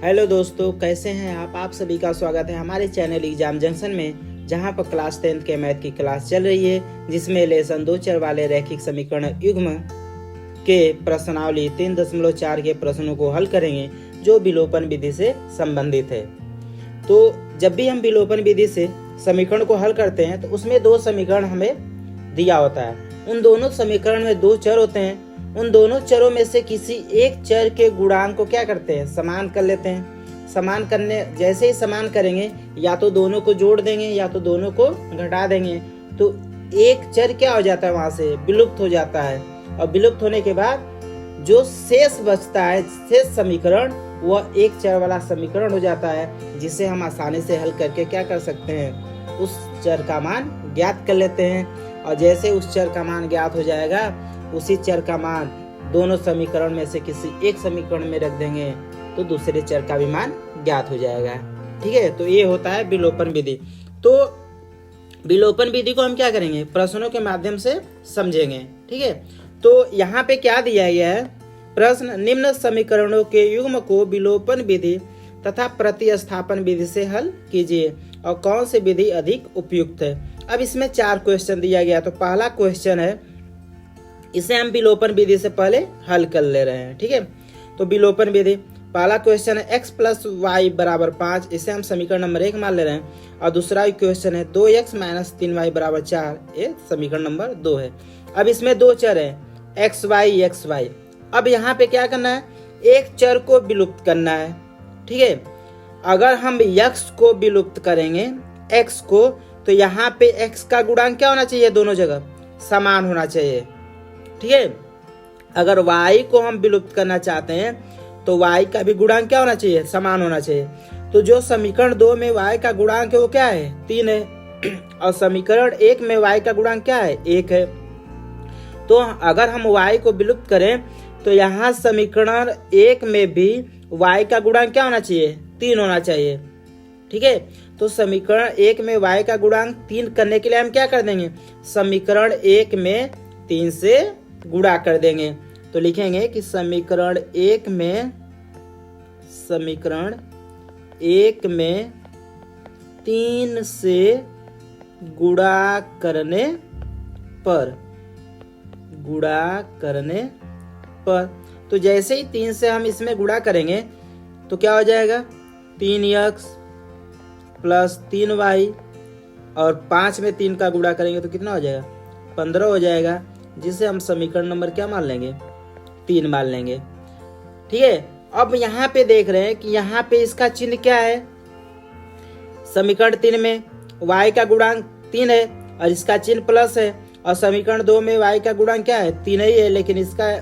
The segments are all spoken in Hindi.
हेलो दोस्तों, कैसे हैं आप सभी का स्वागत है हमारे चैनल एग्जाम जंक्शन में, जहां पर क्लास 10th के मैथ की क्लास चल रही है, जिसमें लेसन 2 चर वाले रैखिक समीकरण युग्म के प्रश्नावली 3.4 के प्रश्नों को हल करेंगे जो विलोपन विधि से संबंधित है। तो जब भी हम विलोपन विधि से समीकरण को हल करते हैं तो उसमें 2 समीकरण हमें दिया होता है। उन दोनों समीकरण में 2 चर होते हैं। उन दोनों चरों में से किसी एक चर के गुणांक को क्या करते हैं, समान कर लेते हैं। समान करने जैसे ही समान करेंगे, या तो दोनों को जोड़ देंगे या तो दोनों को घटा देंगे, तो एक चर क्या हो जाता है, वहां से विलुप्त हो जाता है। और विलुप्त होने के बाद जो शेष बचता है, शेष समीकरण, वह एक चर वाला समीकरण हो जाता है, जिसे हम आसानी से हल करके क्या कर सकते हैं, उस चर का मान ज्ञात कर लेते हैं। और जैसे उस चर का मान ज्ञात हो जाएगा, उसी चर का मान दोनों समीकरण में से किसी एक समीकरण में रख देंगे तो दूसरे चर का भी मान ज्ञात हो जाएगा। ठीक है, तो ये होता है विलोपन विधि। तो विलोपन विधि को हम क्या करेंगे, प्रश्नों के माध्यम से समझेंगे। ठीक है, तो यहाँ पे क्या दिया गया है, प्रश्न, निम्न समीकरणों के युग्म को विलोपन विधि तथा प्रतिस्थापन विधि से हल कीजिए और कौन सी विधि अधिक उपयुक्त है। अब इसमें 4 क्वेश्चन दिया गया। तो पहला क्वेश्चन है, इसे हम विलोपन विधि से पहले हल कर ले रहे हैं। ठीक है, तो विलोपन विधि, पहला क्वेश्चन है x + y = 5, इसे हम समीकरण नंबर 1 मान ले रहे हैं। और दूसरा क्वेश्चन है 2x - 3y = 4, ये समीकरण नंबर 2 है। अब इसमें 2 चर है xy। अब यहाँ पे क्या करना है, एक चर को विलुप्त करना है। ठीक है, अगर हम x को विलुप्त करेंगे, x को, तो यहाँ पे x का गुणांक क्या होना चाहिए, दोनों जगह समान होना चाहिए। ठीक है, अगर y को हम विलुप्त करना चाहते हैं तो y का भी गुणांक क्या होना चाहिए, समान होना चाहिए। तो जो समीकरण 2 में y का गुणांक है वो क्या है, 3 है, और समीकरण 1 में y का गुणांक क्या है, 1 है। तो अगर हम y को विलुप्त करें तो यहाँ समीकरण 1 में भी y का गुणांक क्या होना चाहिए, 3 होना चाहिए। ठीक है, तो समीकरण 1 में y का गुणांक 3 करने के लिए हम क्या कर देंगे, समीकरण 1 में 3 से गुणा कर देंगे। तो लिखेंगे कि समीकरण 1 में 3 से गुणा करने पर तो जैसे ही 3 से हम इसमें गुणा करेंगे तो क्या हो जाएगा, 3x + 3y, और 5 में 3 का गुणा करेंगे तो कितना हो जाएगा, 15 हो जाएगा, जिसे हम समीकरण नंबर क्या मान लेंगे, 3 मान लेंगे। ठीक है, अब यहाँ पे देख रहे हैं कि यहाँ पे इसका चिन्ह क्या है, समीकरण 3 में y का गुणांक 3 है और इसका चिन्ह प्लस है, और समीकरण 2 में y का गुणांक क्या है, 3 ही है, लेकिन इसका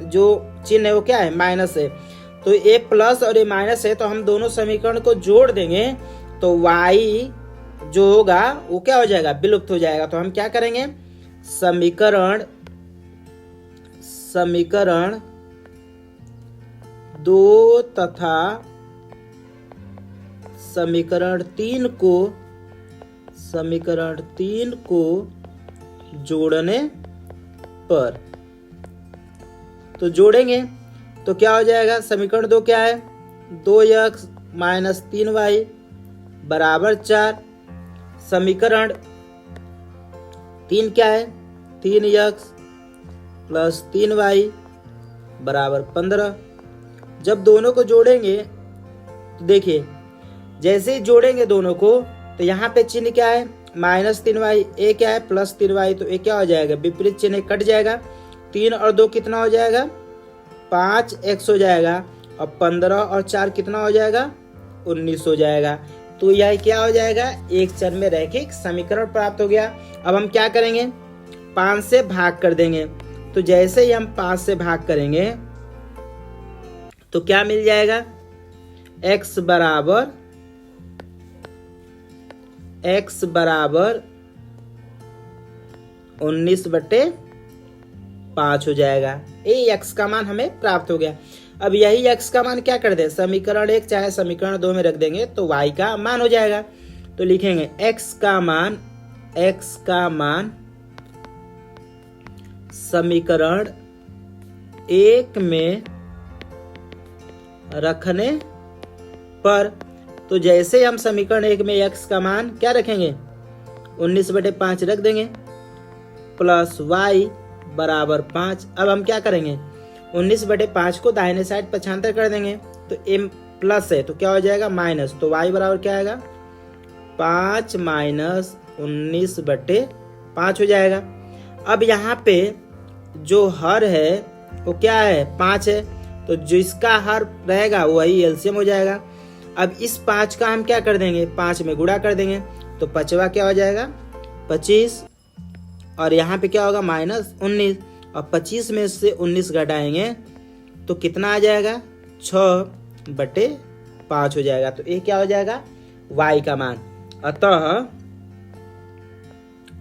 जो चिन्ह है वो क्या है, माइनस है। तो ये प्लस और ये माइनस है, तो हम दोनों समीकरण को जोड़ देंगे तो y जो होगा वो क्या हो जाएगा, विलुप्त हो जाएगा। तो हम क्या करेंगे, समीकरण 2 तथा समीकरण 3 को जोड़ने पर, तो जोड़ेंगे तो क्या हो जाएगा, समीकरण 2 क्या है, 2x - 3y = 4, समीकरण 3 क्या है, 3x + 3y = 15। जब दोनों को जोड़ेंगे तो देखिए, जैसे ही जोड़ेंगे दोनों को तो यहाँ पे चिन्ह क्या है, -3y, ए क्या है, +3y, तो ए क्या हो जाएगा, विपरीत चिन्ह कट जाएगा। 3 और 2 कितना हो जाएगा, 5x हो जाएगा, और 15 और 4 कितना हो जाएगा, 19 हो जाएगा। तो यह क्या हो जाएगा, एक चर में रैखिक समीकरण प्राप्त हो गया। अब हम क्या करेंगे, 5 से भाग कर देंगे। तो जैसे ही हम 5 से भाग करेंगे तो क्या मिल जाएगा, x बराबर 19/5 हो जाएगा। ये x का मान हमें प्राप्त हो गया। अब यही x का मान क्या कर दे, समीकरण 1 चाहे समीकरण 2 में रख देंगे तो y का मान हो जाएगा। तो लिखेंगे x का मान समीकरण 1 में रखने पर। तो जैसे हम समीकरण 1 में x का मान क्या रखेंगे, 19/5 रख देंगे प्लस y बराबर 5। अब हम क्या करेंगे, 19/5 को दाहिने साइड पक्षांतर कर देंगे, तो m प्लस है तो क्या हो जाएगा माइनस, तो y बराबर क्या आएगा 5 माइनस 19/5 हो जाएगा। अब यहाँ पे जो हर है वो क्या है 5 है, तो जिसका हर रहेगा वही एलसीएम हो जाएगा। अब इस 5 का हम क्या कर देंगे 5 में गुणा कर देंगे, तो 5वां क्या हो जाएगा 25, और यहाँ पे क्या होगा माइनस 19, और 25 में से 19 घटाएंगे तो कितना आ जाएगा 6/5 हो जाएगा। तो ये क्या हो जाएगा y का मान।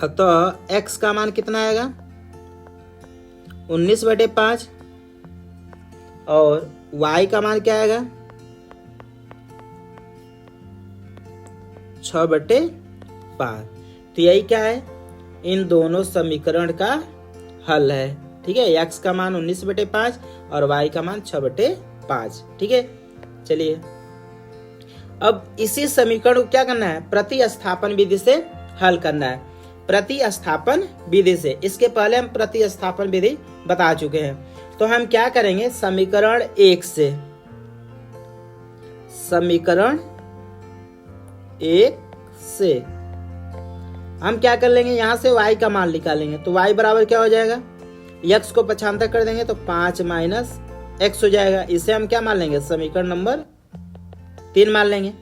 अतः x का मान कितना आएगा 19/5 और y का मान क्या आएगा 6/5। तो यही क्या है, इन दोनों समीकरण का हल है। ठीक है, x का मान 19/5 और y का मान 6/5। ठीक है, चलिए अब इसी समीकरण को क्या करना है, प्रतिस्थापन विधि से हल करना है। प्रतिस्थापन विधि से, इसके पहले हम प्रतिस्थापन विधि बता चुके हैं। तो हम क्या करेंगे, समीकरण 1 से हम क्या कर लेंगे, यहां से y का मान निकालेंगे। तो y बराबर क्या हो जाएगा, x को पक्षांतर कर देंगे तो 5 माइनस x हो जाएगा। इसे हम क्या मान लेंगे, समीकरण नंबर 3 मान लेंगे।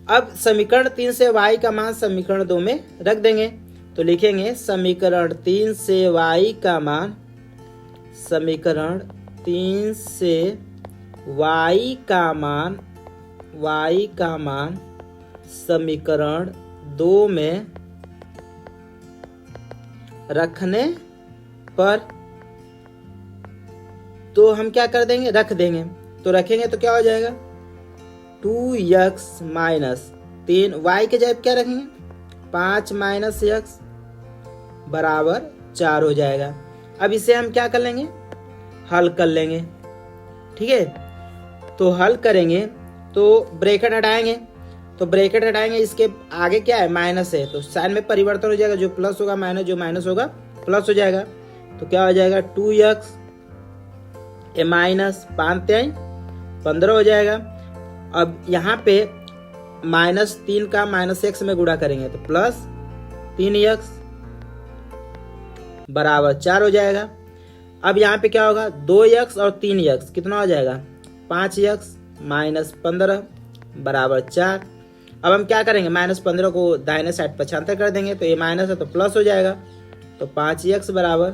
अब समीकरण 3 से y का मान समीकरण 2 में रख देंगे, तो लिखेंगे समीकरण 3 से y का मान, समीकरण 3 से y का मान समीकरण 2 में रखने पर, तो हम क्या कर देंगे, रख देंगे। तो रखेंगे तो क्या हो जाएगा 2x माइनस 3, y के जगह क्या रखेंगे 5 माइनस x बराबर 4 हो जाएगा। अब इसे हम क्या कर लेंगे, हल कर लेंगे। ठीक है, तो हल करेंगे तो ब्रैकेट हटाएंगे, तो ब्रैकेट हटाएंगे, इसके आगे क्या है माइनस है, तो साइन में परिवर्तन हो जाएगा, जो प्लस होगा माइनस, जो माइनस होगा प्लस हो जाएगा। तो क्या हो जाएगा 2x माइनस 5 15 हो जाएगा। अब यहाँ पे -3 का -x में गुणा करेंगे तो प्लस 3x बराबर 4 हो जाएगा। अब यहाँ पे क्या होगा 2x और 3x कितना हो जाएगा 5x माइनस 15 बराबर 4। अब हम क्या करेंगे, -15 को दाहिने साइड पक्षांतर कर देंगे, तो ये माइनस है तो प्लस हो जाएगा। तो 5x बराबर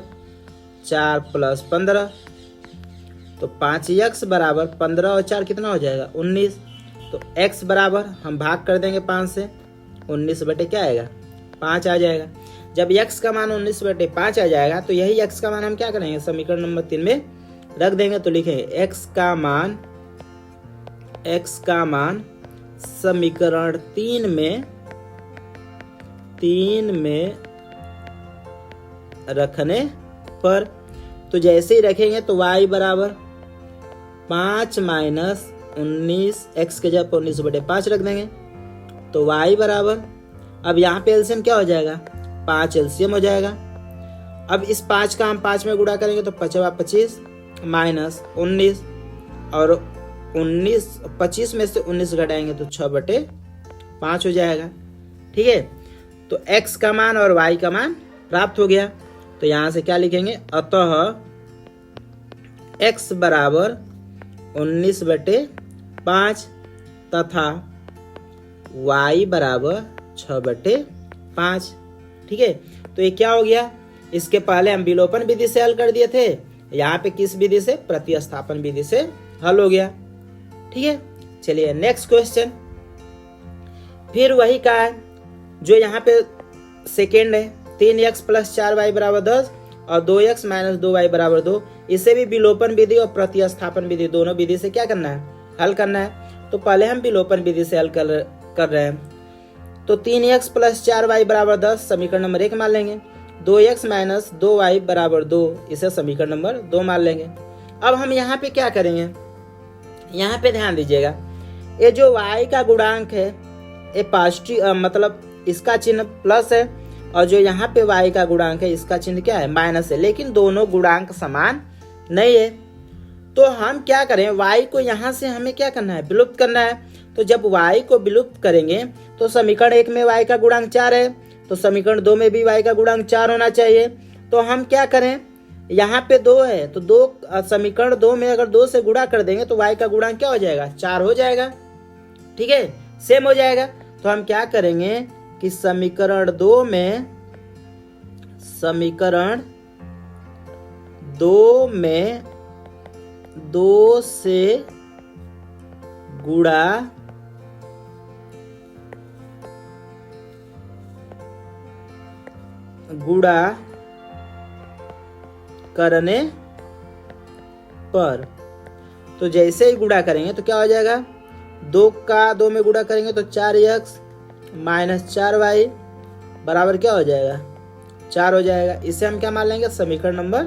4 प्लस 15, तो 5x बराबर 15 और 4 कितना हो जाएगा 19। तो x बराबर हम भाग कर देंगे 5 से, 19 बटे क्या आएगा 5 आ जाएगा। जब x का मान 19/5 आ जाएगा तो यही x का मान हम क्या करेंगे, समीकरण नंबर 3 में रख देंगे। तो लिखेंगे x का मान समीकरण 3 में रखने पर, तो जैसे ही रखेंगे तो y बराबर 5 माइनस 19, x के जगह 19/5 रख देंगे, तो y बराबर, अब यहाँ पे एलसीएम क्या हो जाएगा 5 एलसीएम हो जाएगा। अब इस 5 का हम 5 में गुणा करेंगे तो 25 माइनस 19, और 25 में से 19 घटाएंगे तो 6/5 हो जाएगा। ठीक है, तो x का मान और y का मान प्राप्त हो गया। तो यहां से क्या लिखेंगे, अतः x बराबर 19/5 तथा y बराबर 6/5। ठीक है, तो ये क्या हो गया, इसके पहले हम विलोपन विधि से हल कर दिए थे, यहाँ पे किस विधि से, प्रतिस्थापन विधि से हल हो गया। ठीक है, चलिए नेक्स्ट क्वेश्चन, फिर वही का है जो यहाँ पे सेकेंड है, 3x प्लस 4y बराबर 10 और 2x माइनस 2y बराबर 2। इसे भी विलोपन विधि और प्रतिस्थापन विधि दोनों विधि से क्या करना है, हल करना है। तो पहले हम विलोपन विधि से हल कर रहे हैं। तो 3x प्लस 4y बराबर 10 समीकरण नंबर 1 मान लेंगे, 2x माइनस 2y बराबर 2 इसे समीकरण नंबर 2 मान लेंगे। अब हम यहाँ पे क्या करेंगे, यहाँ पे ध्यान दीजिएगा, ये जो y का गुणांक है ये पॉजिटिव मतलब इसका चिन्ह प्लस है, और जो यहाँ पे y का गुणांक है इसका चिन्ह क्या है, माइनस है। लेकिन दोनों गुणांक समान नहीं है, तो हम क्या करें, y को यहाँ से हमें क्या करना है, विलुप्त करना है। तो जब y को विलुप्त करेंगे तो समीकरण 1 में y का गुणांक 4 है, तो समीकरण 2 में भी y का गुणांक 4 होना चाहिए। तो हम क्या करें, यहाँ पे 2 है तो 2 समीकरण 2 में अगर 2 से गुणा कर देंगे तो y का गुणांक क्या हो जाएगा, 4 हो जाएगा। ठीक है, सेम हो जाएगा। तो हम क्या करेंगे कि समीकरण 2 में 2 से गुणा करने पर, तो जैसे ही गुणा करेंगे तो क्या हो जाएगा, 2 का 2 में गुणा करेंगे तो 4x माइनस 4y बराबर क्या हो जाएगा, 4 हो जाएगा। इसे हम क्या मान लेंगे, समीकरण नंबर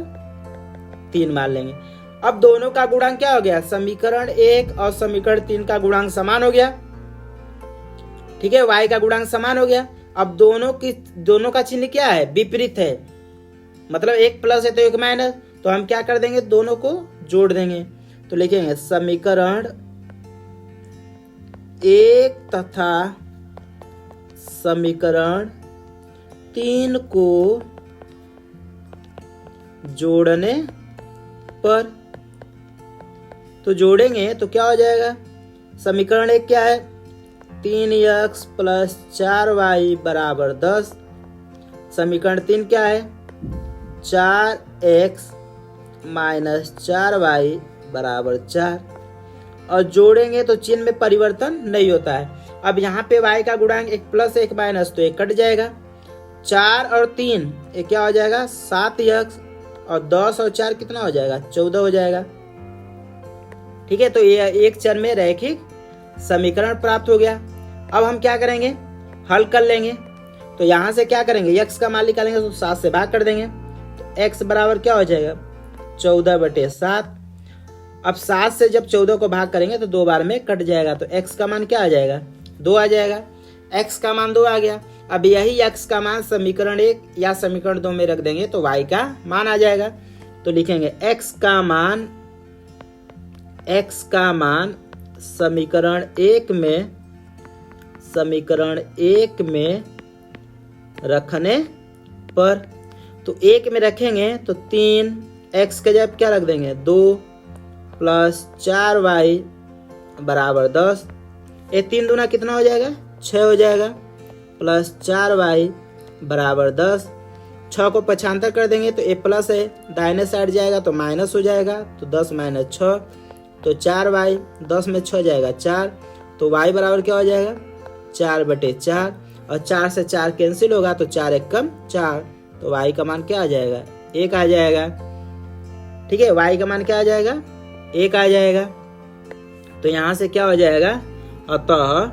3 मान लेंगे। अब दोनों का गुणांक क्या हो गया, समीकरण 1 और समीकरण 3 का गुणांक समान हो गया। ठीक है, y का गुणांक समान हो गया। अब दोनों का चिन्ह क्या है, विपरीत है, मतलब एक प्लस है तो एक माइनस। तो हम क्या कर देंगे, दोनों को जोड़ देंगे। तो लिखेंगे समीकरण 1 तथा समीकरण 3 को जोड़ने पर, तो जोड़ेंगे तो क्या हो जाएगा, समीकरण 1 क्या है, 3x प्लस 4y बराबर 10। समीकरण 3 क्या है, 4x माइनस 4y बराबर 4। और जोड़ेंगे तो चिन्ह में परिवर्तन नहीं होता है। अब यहाँ पे y का गुणांक एक प्लस एक माइनस, तो एक कट जाएगा। 4 और 3 ये क्या हो जाएगा, 7x, और 10 और 4 कितना हो जाएगा, 14 हो जाएगा। ठीक है, तो ये एक चर में रैखिक समीकरण प्राप्त हो गया। अब हम क्या करेंगे, हल कर लेंगे। तो यहाँ से क्या करेंगे, x का मान निकालेंगे तो 7 से भाग कर देंगे, तो x बराबर क्या हो जाएगा, 14/7। अब 7 से जब 14 को भाग करेंगे तो 2 बार में कट जाएगा, तो x का मान क्या आ जाएगा, 2 आ जाएगा। x का मान 2 आ गया। अब यही x का मान समीकरण 1 या समीकरण 2 में रख देंगे तो y का मान आ जाएगा। तो लिखेंगे x का मान समीकरण 1 में रखने पर, तो 1 में रखेंगे तो 3x के जब क्या रख देंगे, 2 प्लस 4y बराबर 10। ये 3 दूना कितना हो जाएगा, 6 हो जाएगा, प्लस 4y बराबर 10। 6 को पक्षांतर कर देंगे तो a प्लस है, दाहिने साइड जाएगा तो माइनस हो जाएगा, तो 10 माइनस 6, तो 4y, 10 में 6 जाएगा 4, तो y बराबर क्या हो जाएगा, 4/4। और 4 से 4 कैंसिल होगा तो 4 एक कम 4, तो y का मान क्या आ जाएगा, 1 आ जाएगा। ठीक है, y का मान क्या आ जाएगा, 1 आ जाएगा। तो यहाँ से क्या हो जाएगा, अतः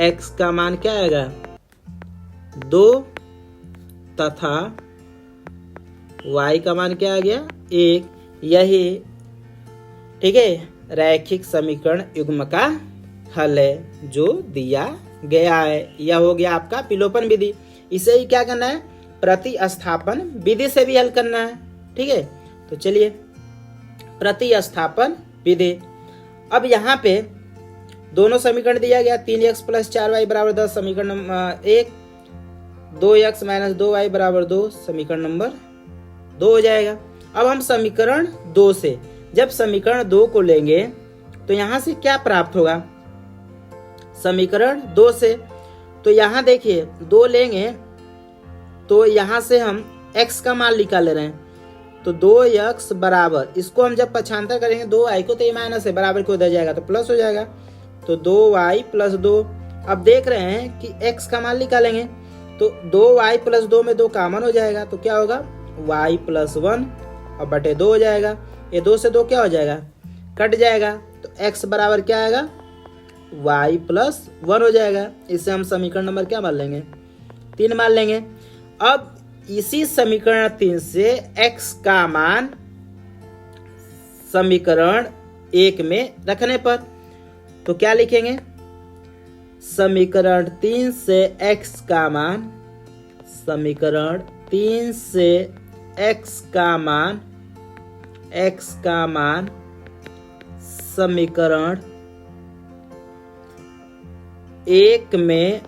x का मान क्या आएगा, 2 तथा y का मान क्या आ गया, 1। यही ठीक है रैखिक समीकरण युग्म का हल है जो दिया गया है। यह हो गया आपका विलोपन विधि। इसे ही क्या करना है, प्रतिस्थापन विधि से भी हल करना है। ठीक है, तो चलिए प्रतिस्थापन विधि। अब यहाँ पे दोनों समीकरण दिया गया, 3x प्लस 4y बराबर 10 समीकरण नंबर 1, 2x माइनस 2y बराबर 2 समीकरण नंबर 2 हो जाएगा। अब हम समीकरण 2 से, जब समीकरण 2 को लेंगे तो यहाँ से क्या प्राप्त होगा, समीकरण 2 से, तो यहाँ देखिए 2 लेंगे तो यहाँ से हम x का मान निकाल ले रहे हैं, तो 2x बराबर, इसको हम जब पक्षांतर करेंगे 2y को, तो ये माइनस है, बराबर को उधर जाएगा तो प्लस हो जाएगा, तो 2y प्लस 2। अब देख रहे हैं कि x का मान निकालेंगे तो 2y प्लस 2 में 2 कॉमन हो जाएगा, तो क्या होगा, y प्लस 1 और बटे 2 हो जाएगा। ये 2 से 2 क्या हो जाएगा, कट जाएगा, तो x बराबर क्या आएगा, y प्लस 1 हो जाएगा। इससे हम समीकरण नंबर क्या मान लेंगे, 3 मान लेंगे। अब इसी समीकरण 3 से x का मान समीकरण 1 में रखने पर, तो क्या लिखेंगे, समीकरण 3 से x का मान, समीकरण 3 से x का मान समीकरण 1 में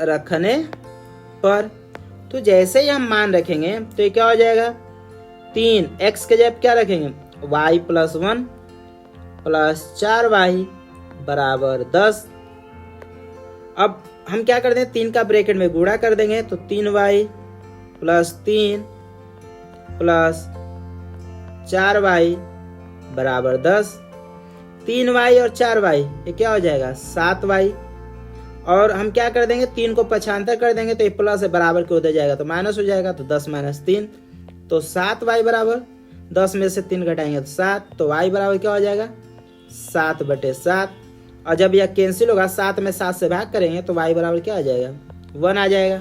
रखने पर, तो जैसे ही हम मान रखेंगे तो ये क्या हो जाएगा, 3x के जगह क्या रखेंगे, y प्लस 1 प्लस 4y बराबर 10। अब हम क्या कर दें, 3 का ब्रैकेट में गुणा कर देंगे तो 3y प्लस 3 प्लस 4y बराबर 10। 3y और 4y ये क्या हो जाएगा, 7y। और हम क्या कर देंगे, 3 को पक्षांतर कर देंगे तो ये प्लस है बराबर के उधर जाएगा तो माइनस हो जाएगा, तो 10 माइनस 3 तो 7y बराबर 10 में से 3 घटाएंगे तो 7, तो y बराबर क्या हो जाएगा, 7/7। और जब यह कैंसिल होगा, 7 में 7 से भाग करेंगे तो y बराबर क्या आ जाएगा, 1 आ जाएगा।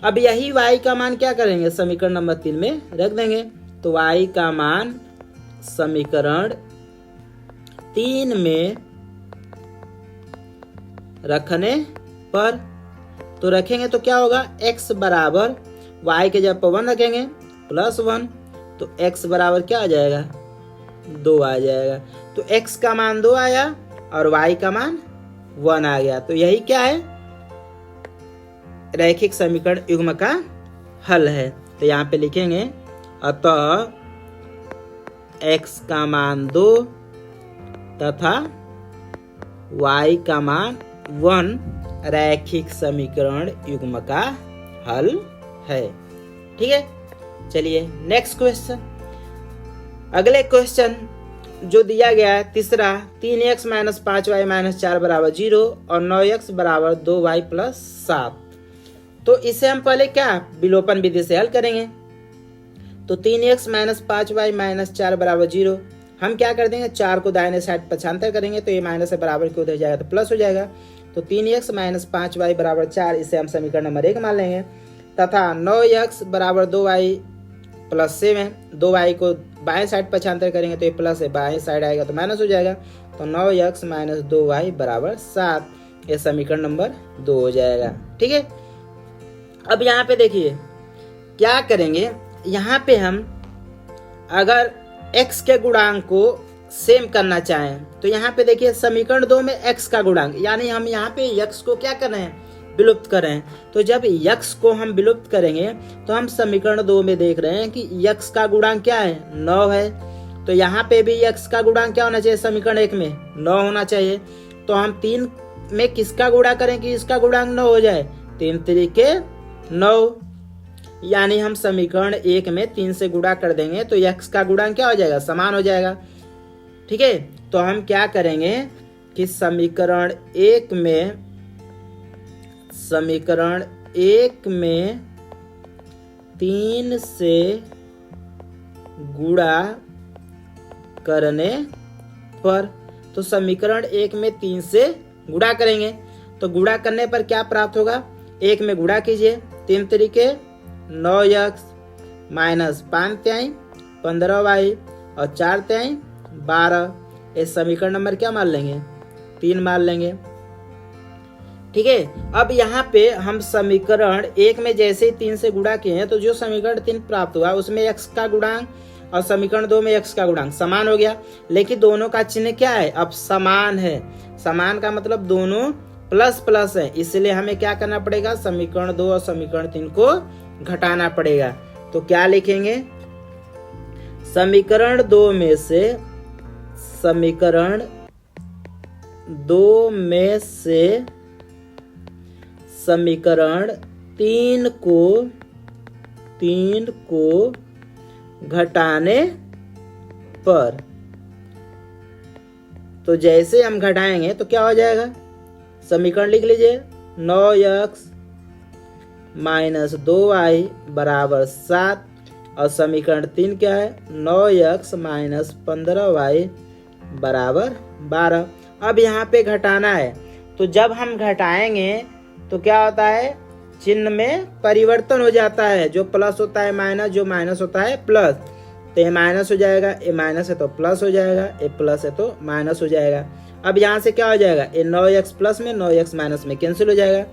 अब यही y का मान क्या करेंगे, समीकरण नंबर 3 में रख देंगे, तो y का मान समीकरण 3 में रखने पर, तो रखेंगे तो क्या होगा, x बराबर y के जब 1 रखेंगे प्लस 1, तो x बराबर क्या आ जाएगा, 2 आ जाएगा। तो x का मान 2 आया और y का मान 1 आ गया। तो यही क्या है, रैखिक समीकरण युग्म का हल है। तो यहाँ पे लिखेंगे, अतः x का मान 2 तथा y का मान 1 रैखिक समीकरण युग्म का हल है। ठीक है, चलिए नेक्स्ट क्वेश्चन। अगले क्वेश्चन जो दिया गया है तीसरा, 3x माइनस 5y माइनस 4 बराबर 0 और 9x बराबर 2y प्लस 7। तो इसे हम पहले क्या विलोपन विधि से हल करेंगे। तो 3x माइनस 5y माइनस 4 बराबर 0, हम क्या कर देंगे, 4 को दाहिने साइड पक्षांतर करेंगे तो ये माइनस से बराबर के उधर जाएगा तो प्लस हो जाएगा। तो 3x माइनस 5y बराबर 4, इसे हम समीकरण नंबर 1 मान लेंगे। तथा 9x बराबर 2y प्लस 7, 2y को बाएं साइड पक्षांतर करेंगे तो ये प्लस है, बाएं साइड आएगा तो माइनस हो जाएगा। तो 9x माइनस 2y बराबर 7, ये समीकरण नंबर 2 हो जाएगा। ठीक है, अब यहाँ पे देखिए क्या करेंगे, यहाँ पे हम अगर x के गुणांक को सेम करना चाहें तो यहाँ पे देखिए समीकरण 2 में x का गुणांक, यानी हम यहाँ पे x को क्या कर रहे हैं, विलुप्त कर रहे हैं। तो जब x को हम विलुप्त करेंगे तो हम समीकरण 2 में देख रहे हैं कि x का गुणांक क्या है, 9 है। तो यहाँ पे भी x का गुणांक क्या होना चाहिए, समीकरण 1 में 9 होना चाहिए। तो हम 3 में किसका गुणा करें कि इसका गुणांक 9 हो जाए, 3 तरीके 9, यानी हम समीकरण 1 में 3 से गुणा कर देंगे तो x का गुणांक क्या हो जाएगा, समान हो जाएगा। ठीक है, तो हम क्या करेंगे कि समीकरण 1 में 3 से गुणा करने पर, तो समीकरण 1 में 3 से गुणा करेंगे तो गुणा करने पर क्या प्राप्त होगा, 1 में गुणा कीजिए, 3 तरीके 9x माइनस 5 तिहाई 15y और 4 तिहाई 12, इस समीकरण नंबर क्या मान लेंगे, 3 मान लेंगे। ठीक है, अब यहाँ पे हम समीकरण 1 में जैसे ही 3 से गुणा किए हैं तो जो समीकरण 3 प्राप्त हुआ उसमें x का गुणांक और समीकरण 2 में x का गुणांक समान हो गया, लेकिन दोनों का चिन्ह क्या है, अब समान है। समान का मतलब दोनों प्लस प्लस है, इसलिए हमें क्या करना पड़ेगा, समीकरण 2 और समीकरण 3 को घटाना पड़ेगा। तो क्या लिखेंगे, समीकरण 2 में से समीकरण 2 में से समीकरण 3 को घटाने पर, तो जैसे हम घटाएंगे तो क्या हो जाएगा, समीकरण लिख लीजिए, 9x माइनस 2y बराबर 7 और समीकरण 3 क्या है, 9x माइनस 15y बराबर 12। अब यहाँ पे घटाना है, तो जब हम घटाएंगे तो क्या होता है, चिन्ह में परिवर्तन हो जाता है, जो प्लस होता है माइनस, जो माइनस होता है प्लस। तो ये माइनस हो जाएगा, ये माइनस है तो प्लस हो जाएगा, ये प्लस है तो माइनस हो जाएगा। अब यहाँ से क्या हो जाएगा, ये 9x प्लस में 9x माइनस में कैंसिल हो जाएगा।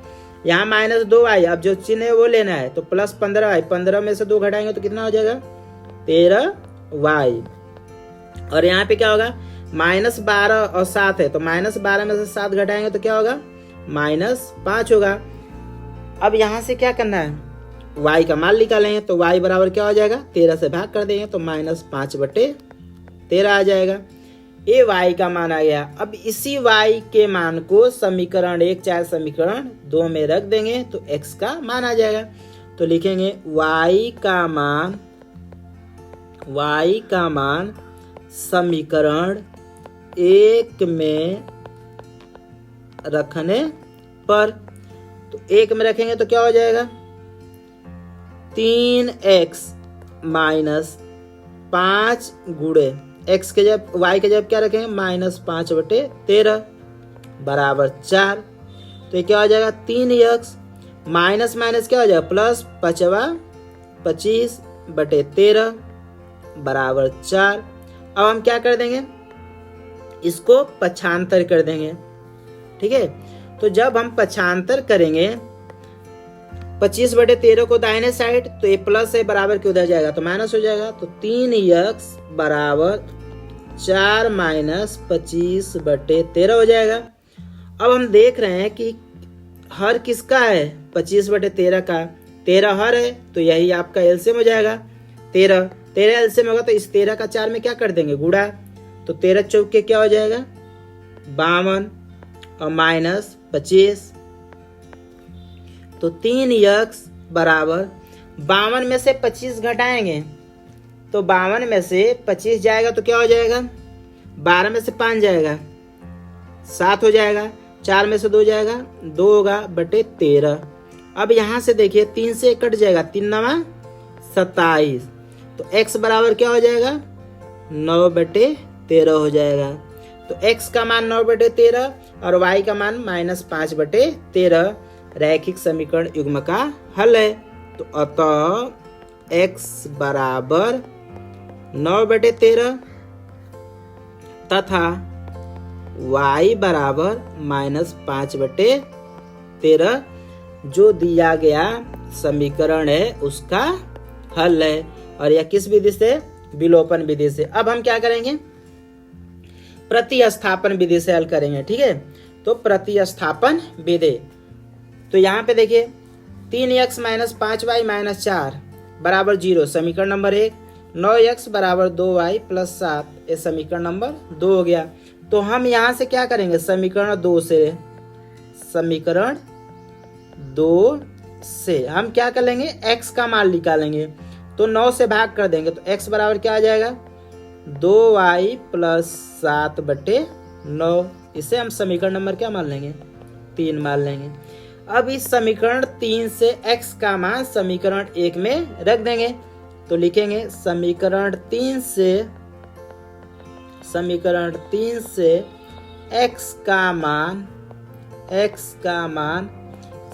यहाँ -2y, अब जो चिन्ह है वो लेना है, तो प्लस 15y, 15 में से 2 घटाएंगे तो कितना हो जाएगा 13y। और यहाँ पे क्या होगा, -12 और 7 है, तो -12 में से 7 घटाएंगे तो क्या होगा -5 होगा। अब यहाँ से क्या करना है, y का मान निकालेंगे, तो y बराबर क्या हो जाएगा 13 से भाग कर देंगे तो -5/13 आ जाएगा। ये y का मान आ गया। अब इसी y के मान को समीकरण 1 चाहे समीकरण 2 में रख देंगे तो x का मान आ जाएगा। तो लिखेंगे y का मान समीकरण 1 में रखने पर, तो 1 में रखेंगे तो क्या हो जाएगा 3x - 5 गुणे x के जब y के जब क्या रखेंगे -5/13 बराबर 4। तो ये क्या हो जाएगा 3x माइनस माइनस क्या हो जाएगा प्लस 5 25/13 बराबर 4। अब हम क्या कर देंगे, इसको पक्षांतर कर देंगे। ठीक है, तो जब हम पक्षांतर करेंगे 25/13 को दाहिने साइड, तो ये प्लस है बराबर के उधर जाएगा तो माइनस हो जाएगा। तो 3x बराबर 4 - 25/13 हो जाएगा। अब हम देख रहे हैं कि हर किसका है 25/13 का, 13 हर है, तो यही आपका एलसीएम हो जाएगा। 13 एलसीएम होगा तो इस 13 का 4 में क्या कर देंगे गुणा, तो 13 चौके क्या हो जाएगा 52 और -25, तो 3x बराबर 52 में से 25 घटाएंगे तो 52 में से 25 जाएगा तो क्या हो जाएगा 12 में से 5 जाएगा 7 हो जाएगा, 4 में से 2 जाएगा 2 होगा बटे 13। अब यहाँ से देखिए 3 से कट जाएगा, 3 9 27, तो x बराबर क्या हो जाएगा 9/13 हो जाएगा। तो x का मान 9/13 और y का मान -5/13 रैखिक समीकरण युग्म का हल है। तो अतः x बराबर 9/13 तथा y बराबर -5/13 जो दिया गया समीकरण है उसका हल है। और यह किस विधि से, विलोपन विधि से। अब हम क्या करेंगे, प्रतिस्थापन विधि से हल करेंगे। ठीक है, तो प्रतिस्थापन विधि, तो यहाँ पे देखिए 3x - 5y - 4 बराबर 0 समीकरण नंबर 1, 9x बराबर 2y + 7 ये समीकरण नंबर 2 हो गया। तो हम यहाँ से क्या करेंगे, समीकरण 2 से हम क्या कर लेंगे, x का मान निकालेंगे। तो 9 से भाग कर देंगे तो x बराबर क्या आ जाएगा 2y + 7/9। इसे हम समीकरण नंबर क्या मान लेंगे 3 मान लेंगे। अब इस समीकरण 3 से x का मान समीकरण 1 में रख देंगे तो लिखेंगे समीकरण 3 से x का मान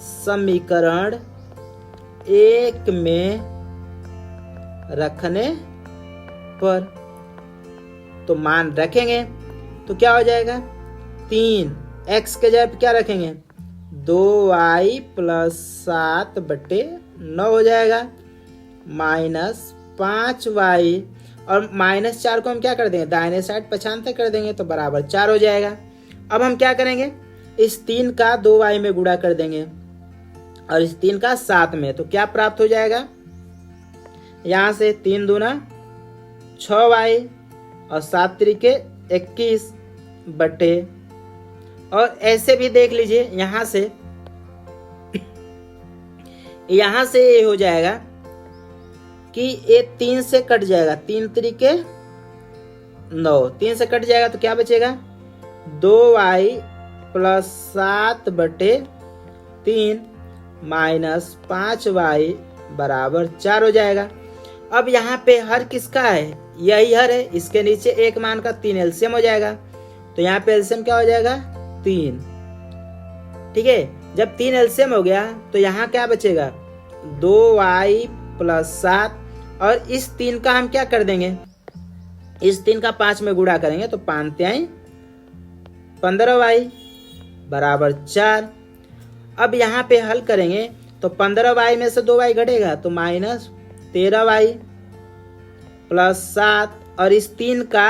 समीकरण 1 में रखने पर, तो मान रखेंगे तो क्या हो जाएगा 3 x के जगह क्या रखेंगे 2y + 7/9 हो जाएगा -5y और -4 को हम क्या कर देंगे दाहिने साइड पक्षांतर कर देंगे तो बराबर 4 हो जाएगा। अब हम क्या करेंगे, इस 3 का 2y में गुणा कर देंगे और इस 3 का 7 में, तो क्या प्राप्त हो जाएगा, यहाँ से 3 दूना 6y और 7 त्रिके 21 बटे, और ऐसे भी देख लीजिए यहाँ से ये हो जाएगा कि ये 3 से कट जाएगा, 3 त्रिके 9, 3 से कट जाएगा तो क्या बचेगा 2y + 7/3 -5y बराबर 4 हो जाएगा। अब यहाँ पे हर किसका है, यही हर है, इसके नीचे एक मान का 3 एलसीएम हो जाएगा, तो यहाँ पे एलसीएम क्या हो जाएगा 3। ठीक है, जब 3 एलसीएम हो गया तो यहाँ क्या बचेगा 2y + 7 और इस 3 का हम क्या कर देंगे, इस 3 का 5 में गुणा करेंगे तो 5 तिहाई 15y बराबर 4। अब यहाँ पे हल करेंगे तो 15y में से 2y घटेगा तो माइनस 13y प्लस 7 और इस 3 का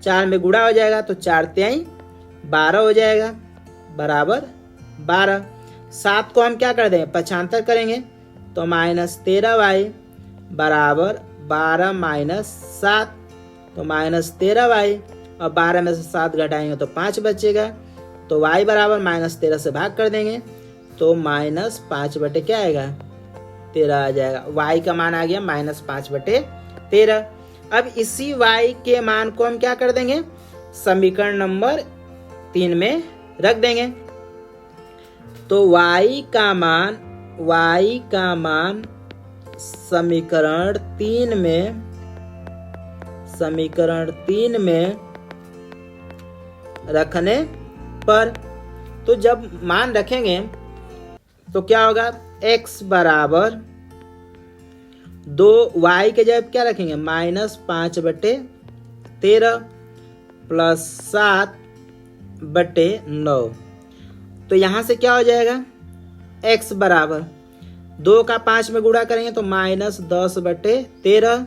4 में गुणा हो जाएगा तो 4 तिहाई 12 हो जाएगा बराबर 12। 7 को हम क्या कर देंगे, पक्षांतर करेंगे तो माइनस 13y बराबर 12 माइनस 7 तो माइनस 13y और 12 में से 7 घटाएंगे तो 5 बचेगा तो y बराबर माइनस 13 से भाग कर देंगे तो माइनस 5 बटे क्या आएगा 13 आ जाएगा। y का मान आ गया माइनस 5 बटे 13। अब इसी y के मान को हम क्या कर देंगे, समीकरण नंबर 3 में रख देंगे। तो y का मान समीकरण 3 में रखने पर, तो जब मान रखेंगे तो क्या होगा, x बराबर 2, y के जगह क्या रखेंगे माइनस 5 बटे 13 प्लस 7 बटे 9। तो यहाँ से क्या हो जाएगा, x बराबर 2 का 5 में गुणा करेंगे तो माइनस 10 बटे 13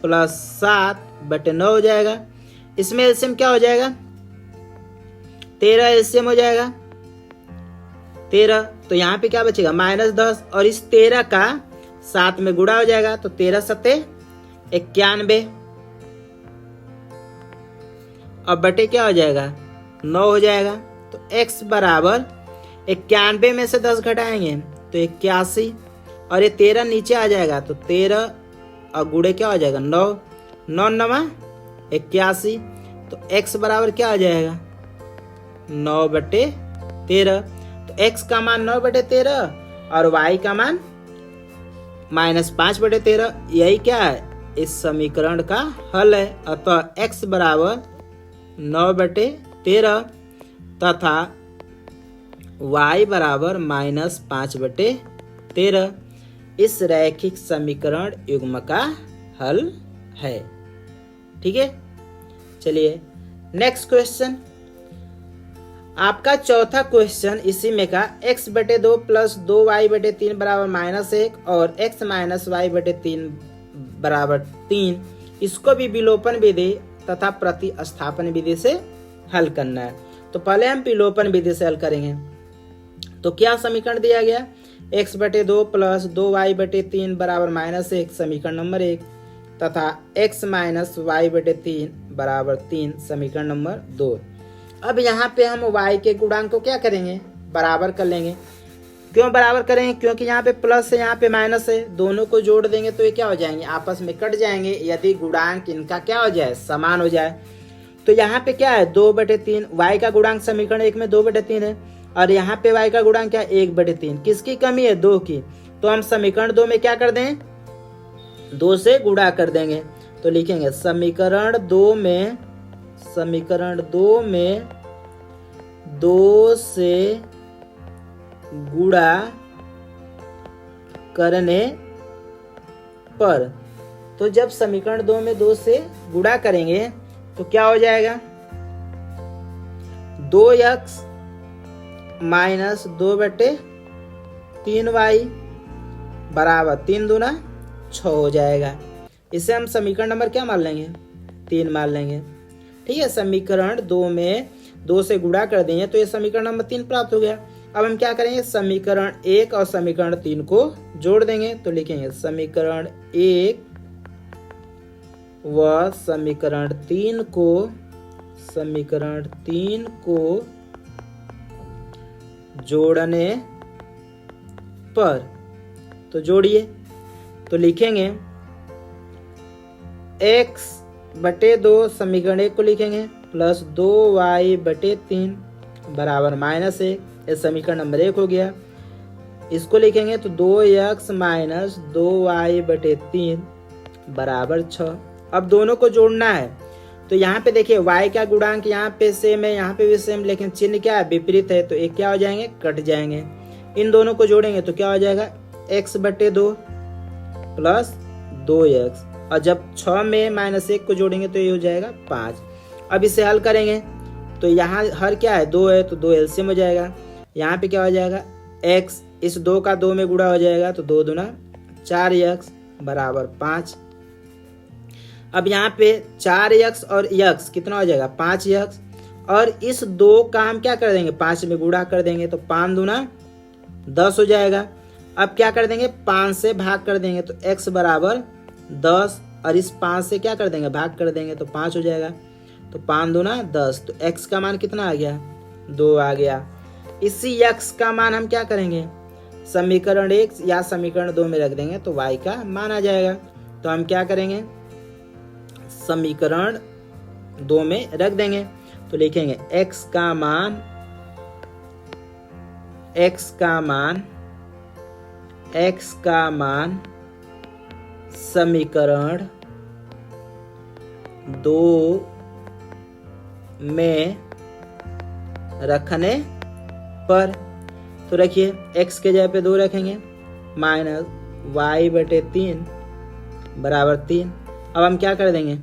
प्लस 7 बटे 9 हो जाएगा। इसमें एलसीएम क्या हो जाएगा, 13 एलसीएम हो जाएगा 13। तो यहाँ पे क्या बचेगा माइनस 10 और इस 13 का 7 में गुणा हो जाएगा तो 13 सत्ते 91 और बटे क्या हो जाएगा 9 हो जाएगा। तो x बराबर 91 में से 10 घटाएंगे तो 81 और ये 13 नीचे आ जाएगा तो 13 और गुणे क्या हो जाएगा 9, 9 9 81। तो x बराबर क्या हो जाएगा 9 बटे 13। तो x का मान 9 बटे 13 और y का मान माइनस 5 बटे 13, यही क्या है इस समीकरण का हल है। अतः x बराबर 9 बटे 13 तथा y बराबर माइनस 5 बटे 13 इस रैखिक समीकरण युग्म का हल है। ठीक है, चलिए नेक्स्ट क्वेश्चन। आपका चौथा क्वेश्चन इसी में का x बटे 2 प्लस 2y बटे 3 बराबर माइनस 1 और x माइनस y बटे 3 बराबर 3, इसको भी विलोपन विधि तथा प्रतिस्थापन विधि से हल करना है। तो पहले हम विलोपन विधि से हल करेंगे। तो क्या समीकरण दिया गया, x बटे 2 प्लस 2y बटे 3 बराबर माइनस 1 समीकरण नंबर 1 तथा x माइनस y बटे 3 बराबर 3 समीकरण नंबर 2। अब यहाँ पे हम y के गुणांक को क्या करेंगे, बराबर कर लेंगे। क्यों बराबर करेंगे, क्योंकि यहाँ पे प्लस है यहाँ पे माइनस है, दोनों को जोड़ देंगे तो ये क्या हो जाएंगे आपस में कट जाएंगे यदि गुणांक इनका क्या हो जाए समान हो जाए। तो यहाँ पे क्या है 2 बटे 3, y का गुणांक समीकरण 1 में 2 बटे 3 है और यहाँ पे y का गुणांक क्या 1 बटे 3। किसकी कमी है 2 की, तो हम समीकरण 2 में क्या कर दें 2 से गुणा कर देंगे। तो लिखेंगे समीकरण 2 में 2 से गुणा करने पर, तो जब समीकरण 2 में 2 से गुणा करेंगे तो क्या हो जाएगा 2x माइनस 2 बटे 3y बराबर 3 दूना 6 हो जाएगा। इसे हम समीकरण नंबर क्या मान लेंगे 3 मान लेंगे। ठीक है, समीकरण 2 में 2 से गुणा कर देंगे तो ये समीकरण नंबर 3 प्राप्त हो गया। अब हम क्या करेंगे समीकरण 1 और समीकरण 3 को जोड़ देंगे। तो लिखेंगे समीकरण 1 व समीकरण 3 को जोड़ने पर, तो जोड़िए। तो लिखेंगे x बटे 2 समीकरण 1 को लिखेंगे प्लस 2y बटे 3 बराबर माइनस 1, ये समीकरण नंबर 1 हो गया। इसको लिखेंगे तो 2x माइनस 2y बटे 3 बराबर 6। अब दोनों को जोड़ना है तो यहाँ पे देखिए y का गुणांक यहाँ पे सेम है, यहाँ पे भी सेम, लेकिन चिन्ह क्या है विपरीत है तो एक क्या हो जाएंगे कट जाएंगे। इन दोनों को जोड़ेंगे तो क्या हो जाएगा x बटे 2 प्लस 2x, और जब 6 में -1 को जोड़ेंगे तो ये हो जाएगा 5। अब इसे हल करेंगे तो यहाँ हर क्या है 2 है, तो 2 एलसीएम हो जाएगा। यहाँ पे क्या हो जाएगा x, इस 2 का 2 में गुणा हो जाएगा तो 2 दूना 4x बराबर 5। अब यहाँ पे 4x और x कितना हो जाएगा 5x, और इस 2 का हम क्या कर देंगे 5 में गुणा कर देंगे तो 5 दूना 10 हो जाएगा। अब क्या कर देंगे 5 से भाग कर देंगे तो x बराबर 10, और इस 5 से क्या कर देंगे भाग कर देंगे तो 5 हो जाएगा। तो 5 दूना 10, तो x का मान कितना आ गया 2 आ गया। इसी x का मान हम क्या करेंगे समीकरण 1 या समीकरण 2 में रख देंगे तो y का मान आ जाएगा। तो हम क्या करेंगे समीकरण 2 में रख देंगे तो लिखेंगे x का मान समीकरण 2 में रखने पर, तो रखिए x के जगह पे 2 रखेंगे माइनस y/3 बराबर 3। अब हम क्या कर देंगे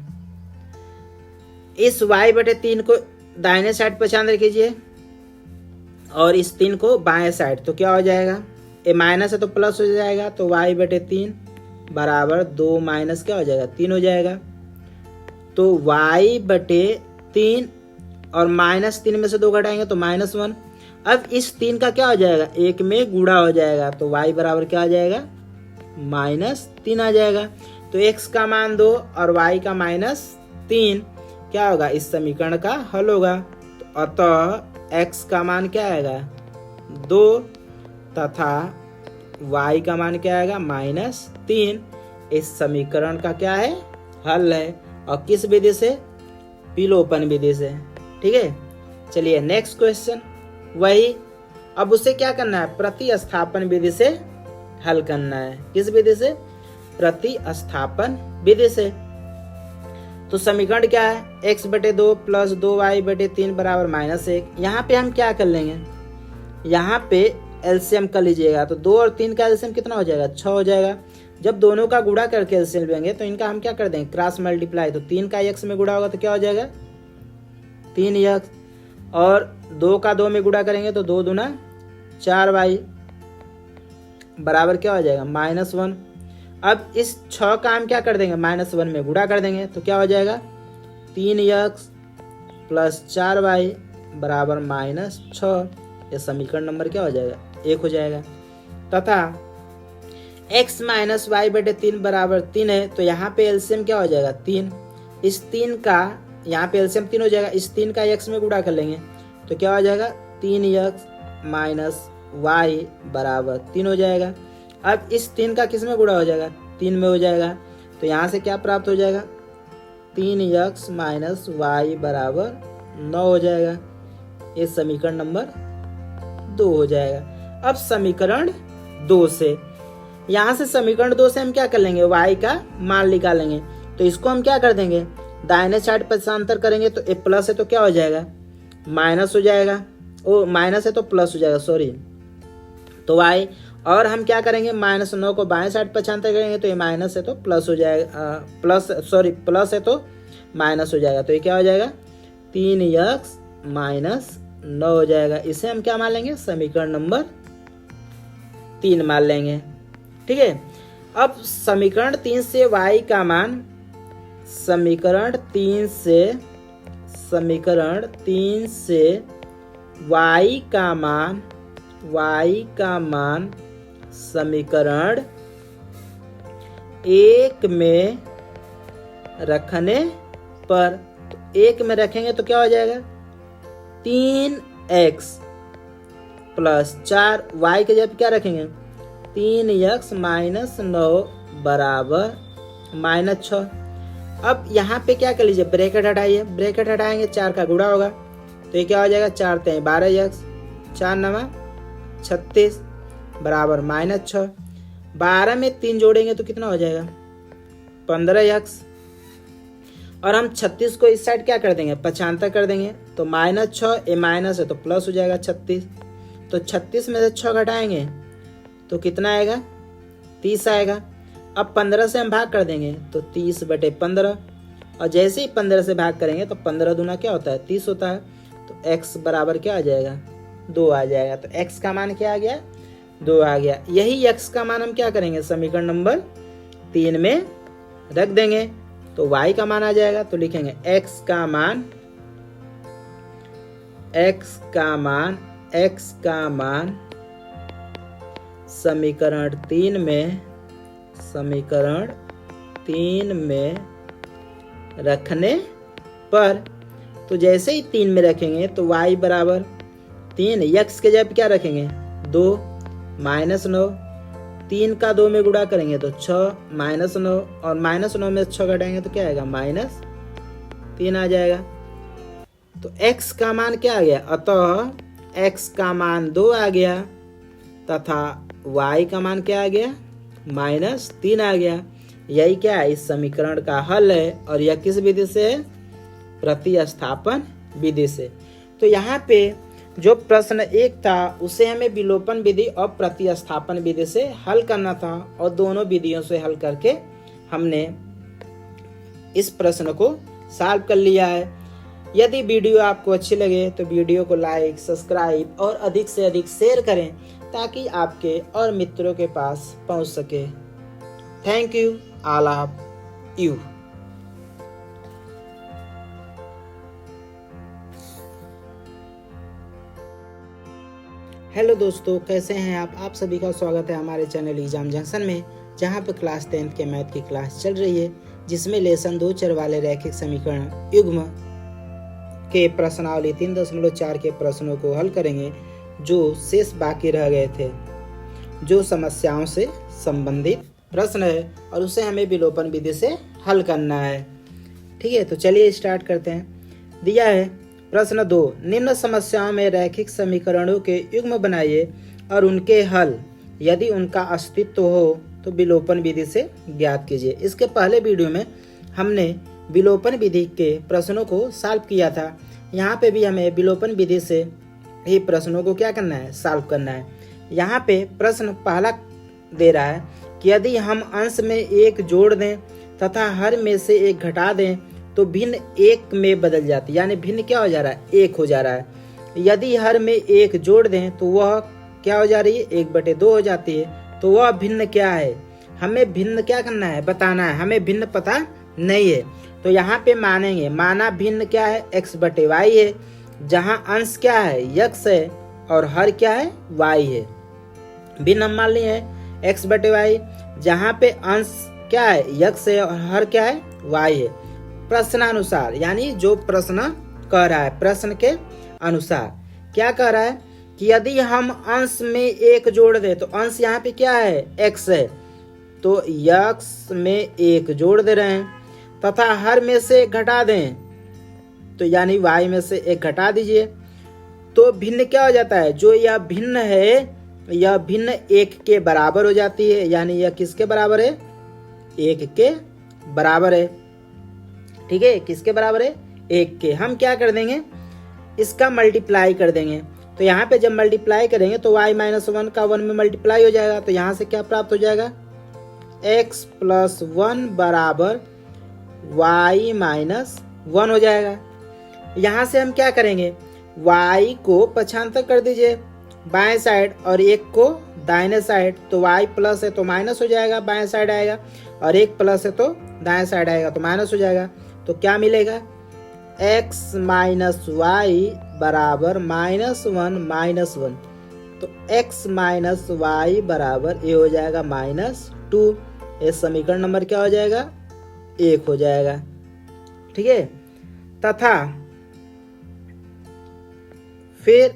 इस y/3 को दाहिने साइड पर चांद रखिए और इस 3 को बाएं साइड, तो क्या हो जाएगा ये माइनस है तो प्लस हो जाएगा, तो y/3 बराबर 2 माइनस क्या हो जाएगा 3 हो जाएगा। तो y/3 और -3 में से 2 घटाएंगे तो -1। अब इस 3 का क्या हो जाएगा 1 में गुणा हो जाएगा तो y बराबर क्या आ जाएगा -3 आ जाएगा। तो x का मान 2 और y का -3 क्या होगा इस समीकरण का हल होगा। तो अतः x का मान क्या आएगा 2 तथा y का मान क्या आएगा -3। इस समीकरण का क्या है हल है, और किस विधि से विलोपन विधि से। ठीक है, चलिए नेक्स्ट क्वेश्चन वही, अब उसे क्या करना है प्रतिस्थापन विधि से हल करना है। किस विधि से प्रतिस्थापन विधि से। तो समीकरण क्या है x/2 प्लस 2y/3 बराबर -1। यहाँ पे हम क्या कर लेंगे यहाँ पे एलसीएम कर लीजिएगा, तो 2 और 3 का एलसीएम कितना हो जाएगा 6 हो जाएगा। जब दोनों का गुणा करके एलसीएम लेंगे तो इनका हम क्या कर देंगे क्रॉस मल्टीप्लाई, तो 3 का x में गुणा होगा तो क्या हो जाएगा 3x, और 2 का 2 में गुणा करेंगे तो 2 दूना 4y बराबर क्या हो जाएगा -1। अब इस 6 का हम क्या कर देंगे -1 में गुणा कर देंगे तो क्या हो जाएगा 3x प्लस 4y बराबर -6। यह समीकरण नंबर क्या हो जाएगा 1 हो जाएगा। तथा x माइनस y/3 बराबर 3 है, तो यहाँ पे एलसीएम क्या हो जाएगा 3। इस 3 का यहाँ पे एलसीएम 3 हो जाएगा, इस 3 का x में गुणा कर लेंगे तो क्या हो जाएगा 3x माइनस y बराबर 3 हो जाएगा। अब इस 3 का किस में गुणा हो जाएगा 3 में हो जाएगा, तो यहाँ से क्या प्राप्त हो जाएगा 3x माइनस y बराबर 9 हो जाएगा। ये समीकरण नंबर 2 हो जाएगा। अब समीकरण 2 से, यहाँ से समीकरण 2 से हम क्या कर लेंगे y का मान निकालेंगे, तो इसको हम क्या कर देंगे दाहिने साइड पर स्थानांतर करेंगे तो a प्लस है तो क्या हो जाएगा माइनस हो जाएगा, ओ माइनस है तो प्लस हो जाएगा सॉरी, तो y, और हम क्या करेंगे -9 को बाएं साइड पर स्थानांतर करेंगे तो ये माइनस है तो प्लस हो जाएगा, प्लस है तो माइनस हो जाएगा, तो ये क्या हो जाएगा 3x माइनस 9 हो जाएगा। इसे हम क्या मान लेंगे समीकरण नंबर 3 मान लेंगे। ठीक है, अब समीकरण 3 से y का मान, समीकरण 3 से y का मान समीकरण 1 में रखने पर, तो 1 में रखेंगे तो क्या हो जाएगा 3x प्लस 4, y के जगह क्या रखेंगे 3x माइनस 9 बराबर -6। अब यहाँ पे क्या कर लीजिए ब्रैकेट हटाइए, ब्रैकेट हटाएंगे 4 का गुणा होगा तो ये क्या हो जाएगा 4 × 12x 4 9 36 बराबर -6। 12 में 3 जोड़ेंगे तो कितना हो जाएगा 15x, और हम 36 को इस साइड क्या कर देंगे 95 कर देंगे तो -6, ये माइनस है तो प्लस हो जाएगा 36। तो 36 में से 6 घटाएंगे तो कितना आएगा 30 आएगा। अब 15 से हम भाग कर देंगे तो 30/15, और जैसे ही 15 से भाग करेंगे तो 15 दूना क्या होता है 30 होता है। तो x बराबर क्या आ जाएगा 2 आ जाएगा। तो x का मान क्या आ गया 2 आ गया। यही x का मान हम क्या करेंगे समीकरण नंबर 3 में रख देंगे तो y का मान आ जाएगा। तो लिखेंगे x का मान समीकरण 3 में रखने पर, तो जैसे ही 3 में रखेंगे तो y बराबर 3, x के जगह क्या रखेंगे 2 -9, 3 का 2 में गुणा करेंगे तो 6 -9, और -9 में 6 घटाएंगे तो क्या आएगा -3 आ जाएगा। तो x का मान क्या आ गया, अतः x का मान 2 आ गया तथा y का मान क्या आ गया -3 आ गया। यही क्या है इस समीकरण का हल है, और यह किस विधि से है प्रतिस्थापन विधि से। तो यहाँ पे जो प्रश्न 1 था उसे हमें विलोपन विधि और प्रतिस्थापन विधि से हल करना था, और दोनों विधियों से हल करके हमने इस प्रश्न को सॉल्व कर लिया है। यदि वीडियो आपको अच्छी लगे तो वीडियो को लाइक, सब्सक्राइब और अधिक से अधिक शेयर करें ताकि आपके और मित्रों के पास पहुंच सके। Thank you all of you. Hello दोस्तों, कैसे हैं आप सभी का स्वागत है हमारे चैनल एग्जाम जंक्शन में, जहां पर क्लास 10th के मैथ की क्लास चल रही है, जिसमें लेसन 2 चर वाले रैखिक समीकरण युग्म के प्रश्नावली 3.4 के प्रश्नों को हल करेंगे जो शेष बाकी रह गए थे, जो समस्याओं से संबंधित प्रश्न है और उसे हमें विलोपन विधि से हल करना है। ठीक है, तो चलिए स्टार्ट करते हैं। दिया है प्रश्न 2, निम्न समस्याओं में रैखिक समीकरणों के युग्म बनाइए और उनके हल यदि उनका अस्तित्व हो तो विलोपन विधि से ज्ञात कीजिए। इसके पहले वीडियो में हमने विलोपन विधि के प्रश्नों को सॉल्व किया था। यहाँ पे भी हमें विलोपन विधि से ही प्रश्नों को क्या करना है सॉल्व करना है। यहाँ पे प्रश्न पहला दे रहा है कि यदि हम अंश में 1 जोड़ दें तथा हर में से 1 घटा दें तो भिन्न 1 में बदल जाती है, यानी भिन्न क्या हो जा रहा है 1 हो जा रहा है। यदि हर में 1 जोड़ दें तो वह क्या हो जा रही है 1/2 हो जाती है। तो वह भिन्न क्या है, हमें भिन्न क्या करना है बताना है, हमें भिन्न पता नहीं है। तो यहाँ पे मानेंगे, माना भिन्न क्या है x/y है, जहाँ अंश क्या है x है और हर क्या है y है। भिन्न हम मान लिए है x/y, जहाँ पे अंश क्या है x है और हर क्या है y है। प्रश्नानुसार, यानी जो प्रश्न कह रहा है प्रश्न के अनुसार क्या कह रहा है कि यदि हम अंश में 1 जोड़ दें तो अंश यहाँ पे क्या है x है, तो x में 1 जोड़ दे रहे हैं तथा हर में से घटा दें तो यानी y में से 1 घटा दीजिए तो भिन्न क्या हो जाता है, जो यह भिन्न है यह भिन्न 1 के बराबर हो जाती है। यानी यह किसके बराबर है 1 के बराबर है। ठीक है, किसके बराबर है 1 के। हम क्या कर देंगे इसका मल्टीप्लाई कर देंगे। तो यहाँ पे जब मल्टीप्लाई करेंगे तो y - 1 का 1 में मल्टीप्लाई हो जाएगा। तो यहाँ से क्या प्राप्त हो जाएगा x + 1 बराबर y - 1 हो जाएगा। यहाँ से हम क्या करेंगे y को पक्षांतर कर दीजिए बाएं साइड और 1 को दाहिने साइड। तो y प्लस है तो माइनस हो जाएगा, बाएं साइड आएगा, और 1 प्लस है तो दाएं साइड आएगा तो माइनस हो जाएगा। तो क्या मिलेगा x - y बराबर -1 तो x - y बराबर ये हो जाएगा -2। ये समीकरण नंबर क्या हो जाएगा 1 हो जाएगा। ठीक है, तथा फिर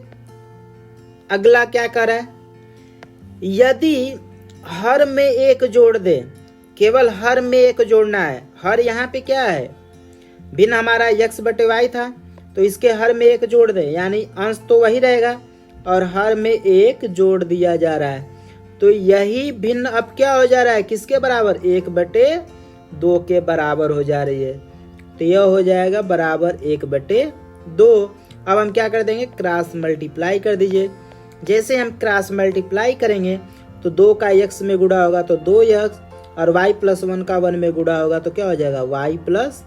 अगला क्या कर रहा है, यदि हर में 1 जोड़ दे, केवल हर में 1 जोड़ना है। हर यहाँ पे क्या है भिन्न हमारा x/y था, तो इसके हर में 1 जोड़ दे, यानी अंश तो वही रहेगा और हर में 1 जोड़ दिया जा रहा है। तो यही भिन्न अब क्या हो जा रहा है किसके बराबर 1/2 के बराबर हो जा रही है। तो यह हो जाएगा बराबर 1/2। अब हम क्या कर देंगे क्रॉस मल्टीप्लाई कर दीजिए। जैसे हम क्रॉस मल्टीप्लाई करेंगे तो 2 का x में गुणा होगा तो 2x और y प्लस 1 का 1 में गुणा होगा तो क्या हो जाएगा, y प्लस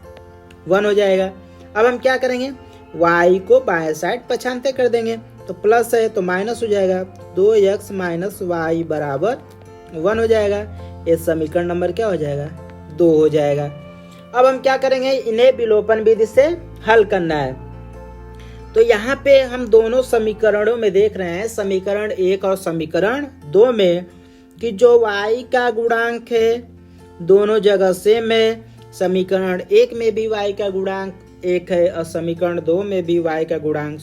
1 हो जाएगा। अब हम क्या करेंगे, y को बाएं साइड पछानते कर देंगे, तो प्लस है तो माइनस हो जाएगा, 2x माइनस वाई बराबर 1 हो जाएगा। ये समीकरण नंबर क्या हो जाएगा, 2 हो जाएगा। अब हम क्या करेंगे, इन्हें विलोपन विधि से हल करना है। तो यहाँ पे हम दोनों समीकरणों में देख रहे हैं, समीकरण 1 और समीकरण 2 में, कि जो y का गुणांक है दोनों जगह सेम है। समीकरण 1 में भी y का गुणांक 1 है और समीकरण 2 में भी y का गुणांक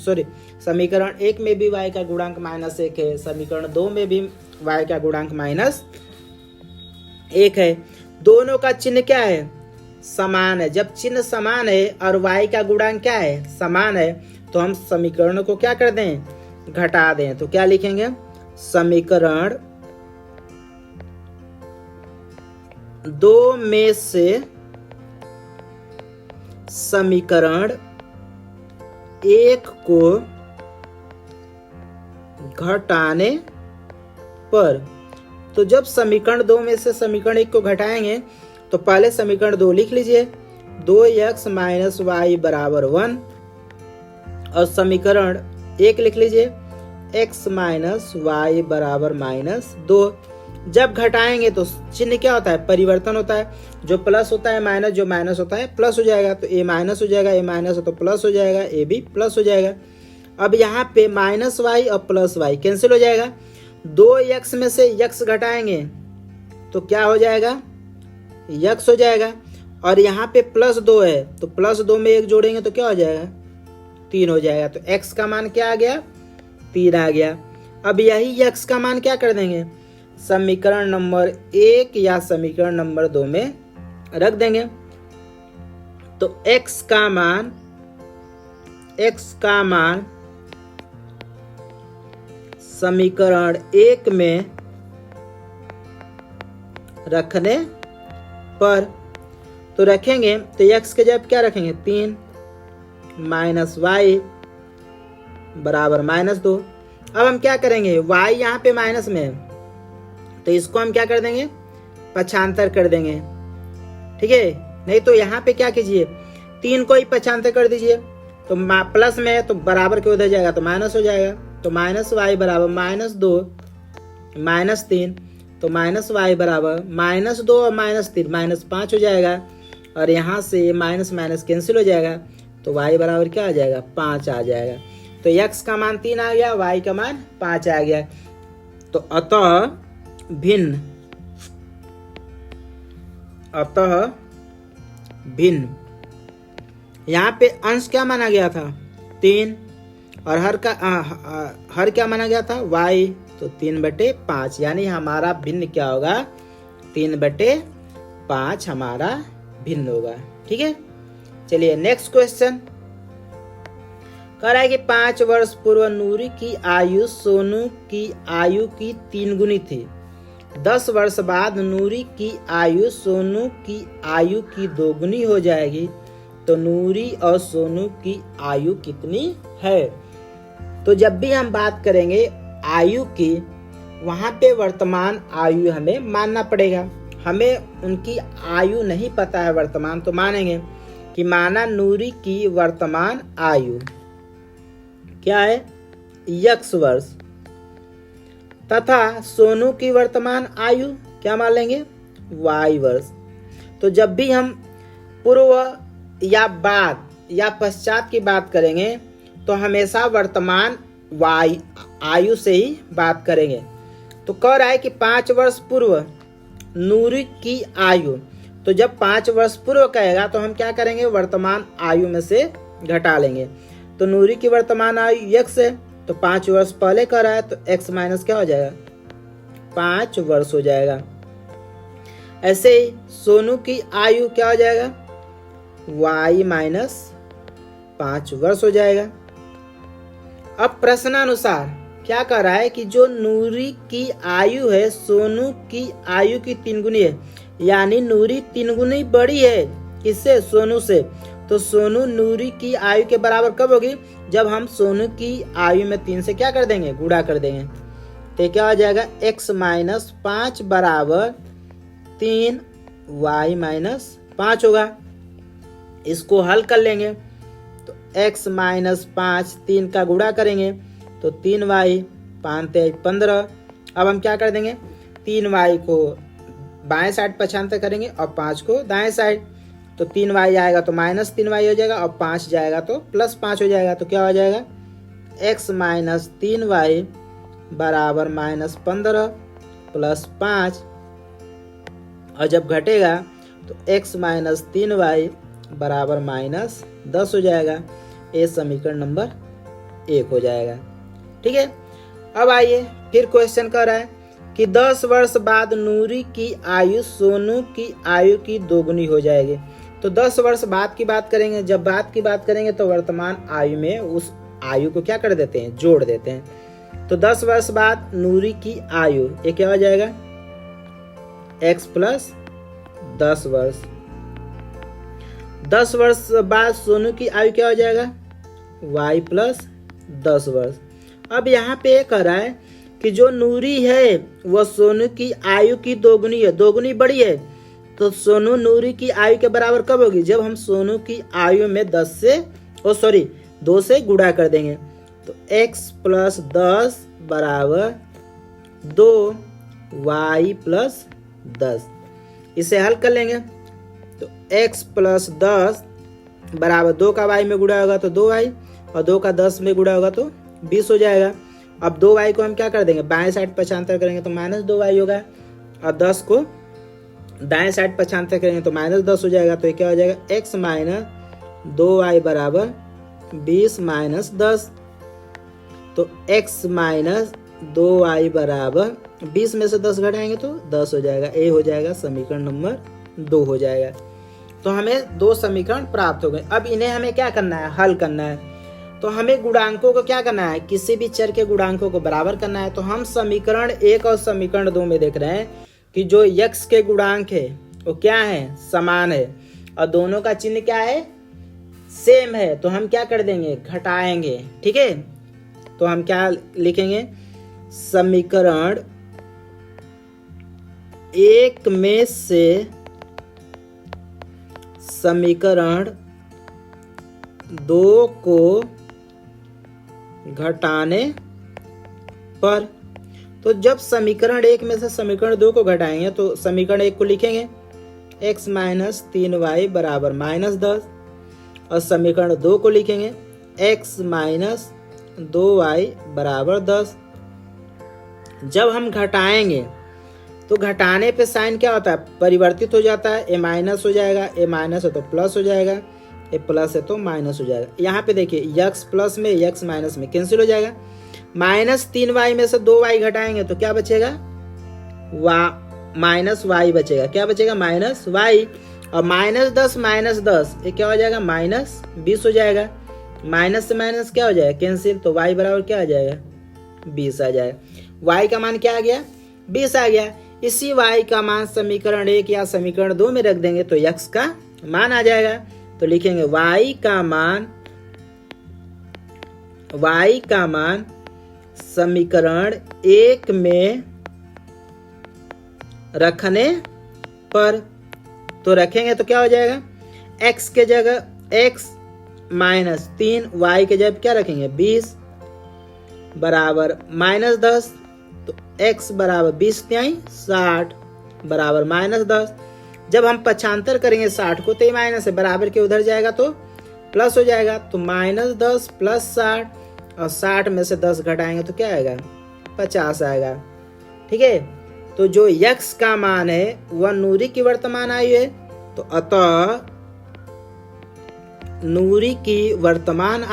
समीकरण 1 में भी y का गुणांक -1 है, समीकरण 2 में भी y का गुणांक -1 है। दोनों का चिन्ह क्या है, समान है। जब चिन्ह समान है और y का गुणांक क्या है, समान है, तो हम समीकरण को क्या कर दें, घटा दें। तो क्या लिखेंगे, समीकरण 2 में से समीकरण 1 को घटाने पर, तो जब समीकरण 2 में से समीकरण 1 को घटाएंगे तो पहले समीकरण 2 लिख लीजिए, 2x माइनस वाई बराबर 1, और समीकरण 1 लिख लीजिए, x माइनस वाई बराबर -2। जब घटाएंगे तो चिन्ह क्या होता है, परिवर्तन होता है। जो प्लस होता है माइनस, जो माइनस होता है प्लस हो जाएगा। तो a माइनस हो जाएगा, a माइनस हो तो प्लस हो जाएगा, a भी प्लस हो जाएगा। अब यहाँ पे माइनस वाई और प्लस वाई कैंसिल हो जाएगा। 2x में से x घटाएंगे तो क्या हो जाएगा, x हो जाएगा। और यहाँ पे +2 है तो +2 में 1 जोड़ेंगे तो क्या हो जाएगा, 3 हो जाएगा। तो x का मान क्या आ गया, 3 आ गया। अब यही x का मान क्या कर देंगे, समीकरण नंबर 1 या समीकरण नंबर 2 में रख देंगे। तो x का मान समीकरण 1 में रखने पर, तो रखेंगे तो x के जब क्या रखेंगे, 3 माइनस वाई बराबर -2। अब हम क्या करेंगे, y यहाँ पे माइनस में है तो इसको हम क्या कर देंगे, पक्षांतर कर देंगे, ठीक है। नहीं तो यहाँ पे क्या कीजिए, 3 को ही पक्षांतर कर दीजिए, तो प्लस में है तो बराबर के उधर जाएगा तो माइनस हो जाएगा। तो माइनस वाई बराबर -2 -3, तो माइनस वाई बराबर -2 और -3 -5 हो जाएगा। और यहाँ से माइनस माइनस कैंसिल हो जाएगा, तो y बराबर क्या आ जाएगा, 5 आ जाएगा। तो x का मान 3 आ गया, y का मान 5 आ गया। तो अतः भिन्न यहाँ पे अंश क्या माना गया था, 3, और हर क्या माना गया था, y। तो 3/5, यानी हमारा भिन्न क्या होगा, 3/5 हमारा भिन्न होगा, ठीक है। चलिए नेक्स्ट क्वेश्चन कह रहा है कि 5 वर्ष पूर्व नूरी की आयु सोनू की आयु की 3 गुनी थी। 10 वर्ष बाद नूरी की आयु सोनू की आयु की 2 गुनी हो जाएगी, तो नूरी और सोनू की आयु कितनी है। तो जब भी हम बात करेंगे आयु की, वहां पे वर्तमान आयु हमें मानना पड़ेगा। हमें उनकी आयु नहीं पता है वर्तमान, तो मानेंगे कि माना नूरी की वर्तमान आयु क्या है, x वर्ष, तथा सोनू की वर्तमान आयु क्या मान लेंगे, y वर्ष। तो जब भी हम पूर्व या बाद या पश्चात की बात करेंगे तो हमेशा वर्तमान y आयु से ही बात करेंगे। तो कह रहा है कि 5 वर्ष पूर्व नूरी की आयु, तो जब 5 वर्ष पूर्व कहेगा तो हम क्या करेंगे, वर्तमान आयु में से घटा लेंगे। तो नूरी की वर्तमान आयु x है, तो 5 वर्ष पहले कह रहा है तो x माइनस क्या हो जाएगा, 5 वर्ष हो जाएगा। ऐसे ही सोनू की आयु क्या हो जाएगा, y माइनस 5 वर्ष हो जाएगा। अब प्रश्नानुसार क्या कह रहा है कि जो नूरी की आयु है सोनू की आयु की 3 गुनी है, यानी नूरी 3 गुनी बड़ी है किससे, सोनू से। तो सोनू नूरी की आयु के बराबर कब होगी, जब हम सोनू की आयु में 3 से क्या कर देंगे, गुणा कर देंगे। तो क्या हो जाएगा, x माइनस 5 बराबर 3y माइनस 5 होगा। इसको हल कर लेंगे तो x माइनस 5 3 का गुणा करेंगे तो 3y 5 15। अब हम क्या कर देंगे, 3y को बाएं साइड पक्षांतर करेंगे और 5 को दाएं साइड, तो 3y आएगा तो माइनस 3y हो जाएगा और 5 जाएगा तो प्लस 5 हो जाएगा। तो क्या हो जाएगा, x माइनस 3y बराबर माइनस 15 प्लस 5, और जब घटेगा तो x माइनस 3y बराबर माइनस 10 हो जाएगा। ये समीकरण नंबर 1 हो जाएगा। ठीक है, अब आइए फिर क्वेश्चन कर रहा है कि 10 वर्ष बाद नूरी की आयु सोनू की आयु की दोगुनी हो जाएगी। तो 10 वर्ष बाद की बात करेंगे, जब बाद की बात करेंगे तो वर्तमान आयु में उस आयु को क्या कर देते हैं, जोड़ देते हैं। तो 10 वर्ष बाद नूरी की आयु ये क्या हो जाएगा, x प्लस 10 वर्ष। 10 वर्ष बाद सोनू की आयु क्या हो जाएगा, y प्लस 10 वर्ष। अब यहाँ पे ये कह रहा है कि जो नूरी है वह सोनू की आयु की दोगुनी है, दोगुनी बड़ी है। तो सोनू नूरी की आयु के बराबर कब होगी, जब हम सोनू की आयु में 2 से गुणा कर देंगे। तो x प्लस 10 बराबर 2y प्लस 10। इसे हल कर लेंगे तो x प्लस 10 बराबर 2 का y में गुणा होगा तो 2y और 2 का 10 में गुणा होगा तो 20 हो जाएगा। अब 2y को हम क्या कर देंगे, बाएं साइड पक्षांतर करेंगे तो माइनस 2y होगा, और 10 को दाएं साइड पक्षांतर करेंगे तो माइनस 10 हो जाएगा। तो ये क्या हो जाएगा, x माइनस 2y बराबर 20 माइनस 10। तो x माइनस 2y बराबर 20 में से 10 घटाएंगे तो 10 हो जाएगा। ये हो जाएगा समीकरण नंबर 2 हो जाएगा। तो हमें 2 समीकरण प्राप्त हो गए। अब इन्हें हमें क्या करना है, हल करना है। तो हमें गुणांकों को क्या करना है, किसी भी चर के गुणांकों को बराबर करना है। तो हम समीकरण 1 और समीकरण 2 में देख रहे हैं कि जो x के गुणांक है वो क्या है, समान है, और दोनों का चिन्ह क्या है, सेम है। तो हम क्या कर देंगे, घटाएंगे। ठीक है, तो हम क्या लिखेंगे, समीकरण 1 में से समीकरण 2 को घटाने पर। तो जब समीकरण 1 में से समीकरण 2 को घटाएंगे तो समीकरण 1 को लिखेंगे x माइनस 3y बराबर माइनस 10, और समीकरण 2 को लिखेंगे x माइनस 2y बराबर 10। जब हम घटाएंगे तो घटाने पे साइन क्या होता है, परिवर्तित हो जाता है। a माइनस हो जाएगा, a माइनस है तो प्लस हो जाएगा, a प्लस है तो माइनस हो जाएगा। यहाँ पे देखिए x प्लस में x माइनस में कैंसिल हो जाएगा। माइनस 3y में से 2y घटाएंगे तो क्या बचेगा, माइनस y बचेगा। क्या बचेगा, माइनस y। और माइनस 10 ये क्या हो जाएगा, माइनस 20 हो जाएगा। माइनस से माइनस क्या हो जाएगा, कैंसिल। तो y बराबर क्या आ जाएगा, 20 आ जाएगा। y का मान क्या आ गया, 20 आ गया। इसी y का मान समीकरण 1 या समीकरण 2 में रख देंगे तो x का मान आ जाएगा। तो लिखेंगे y का मान समीकरण 1 में रखने पर। तो रखेंगे तो क्या हो जाएगा, x के जगह x माइनस 3, y के जगह क्या रखेंगे 20 बराबर माइनस 10। तो x बराबर 20 तिहाई 60 बराबर माइनस 10। जब हम पक्षांतर करेंगे 60 को तो ये माइनस है, बराबर के उधर जाएगा तो प्लस हो जाएगा। तो माइनस 10 प्लस 60, और 60 में से 10 घटाएंगे तो क्या आएगा, 50 आएगा। ठीक है, तो जो x का मान है वह नूरी की वर्तमान आयु है। तो अतः नूरी की वर्तमान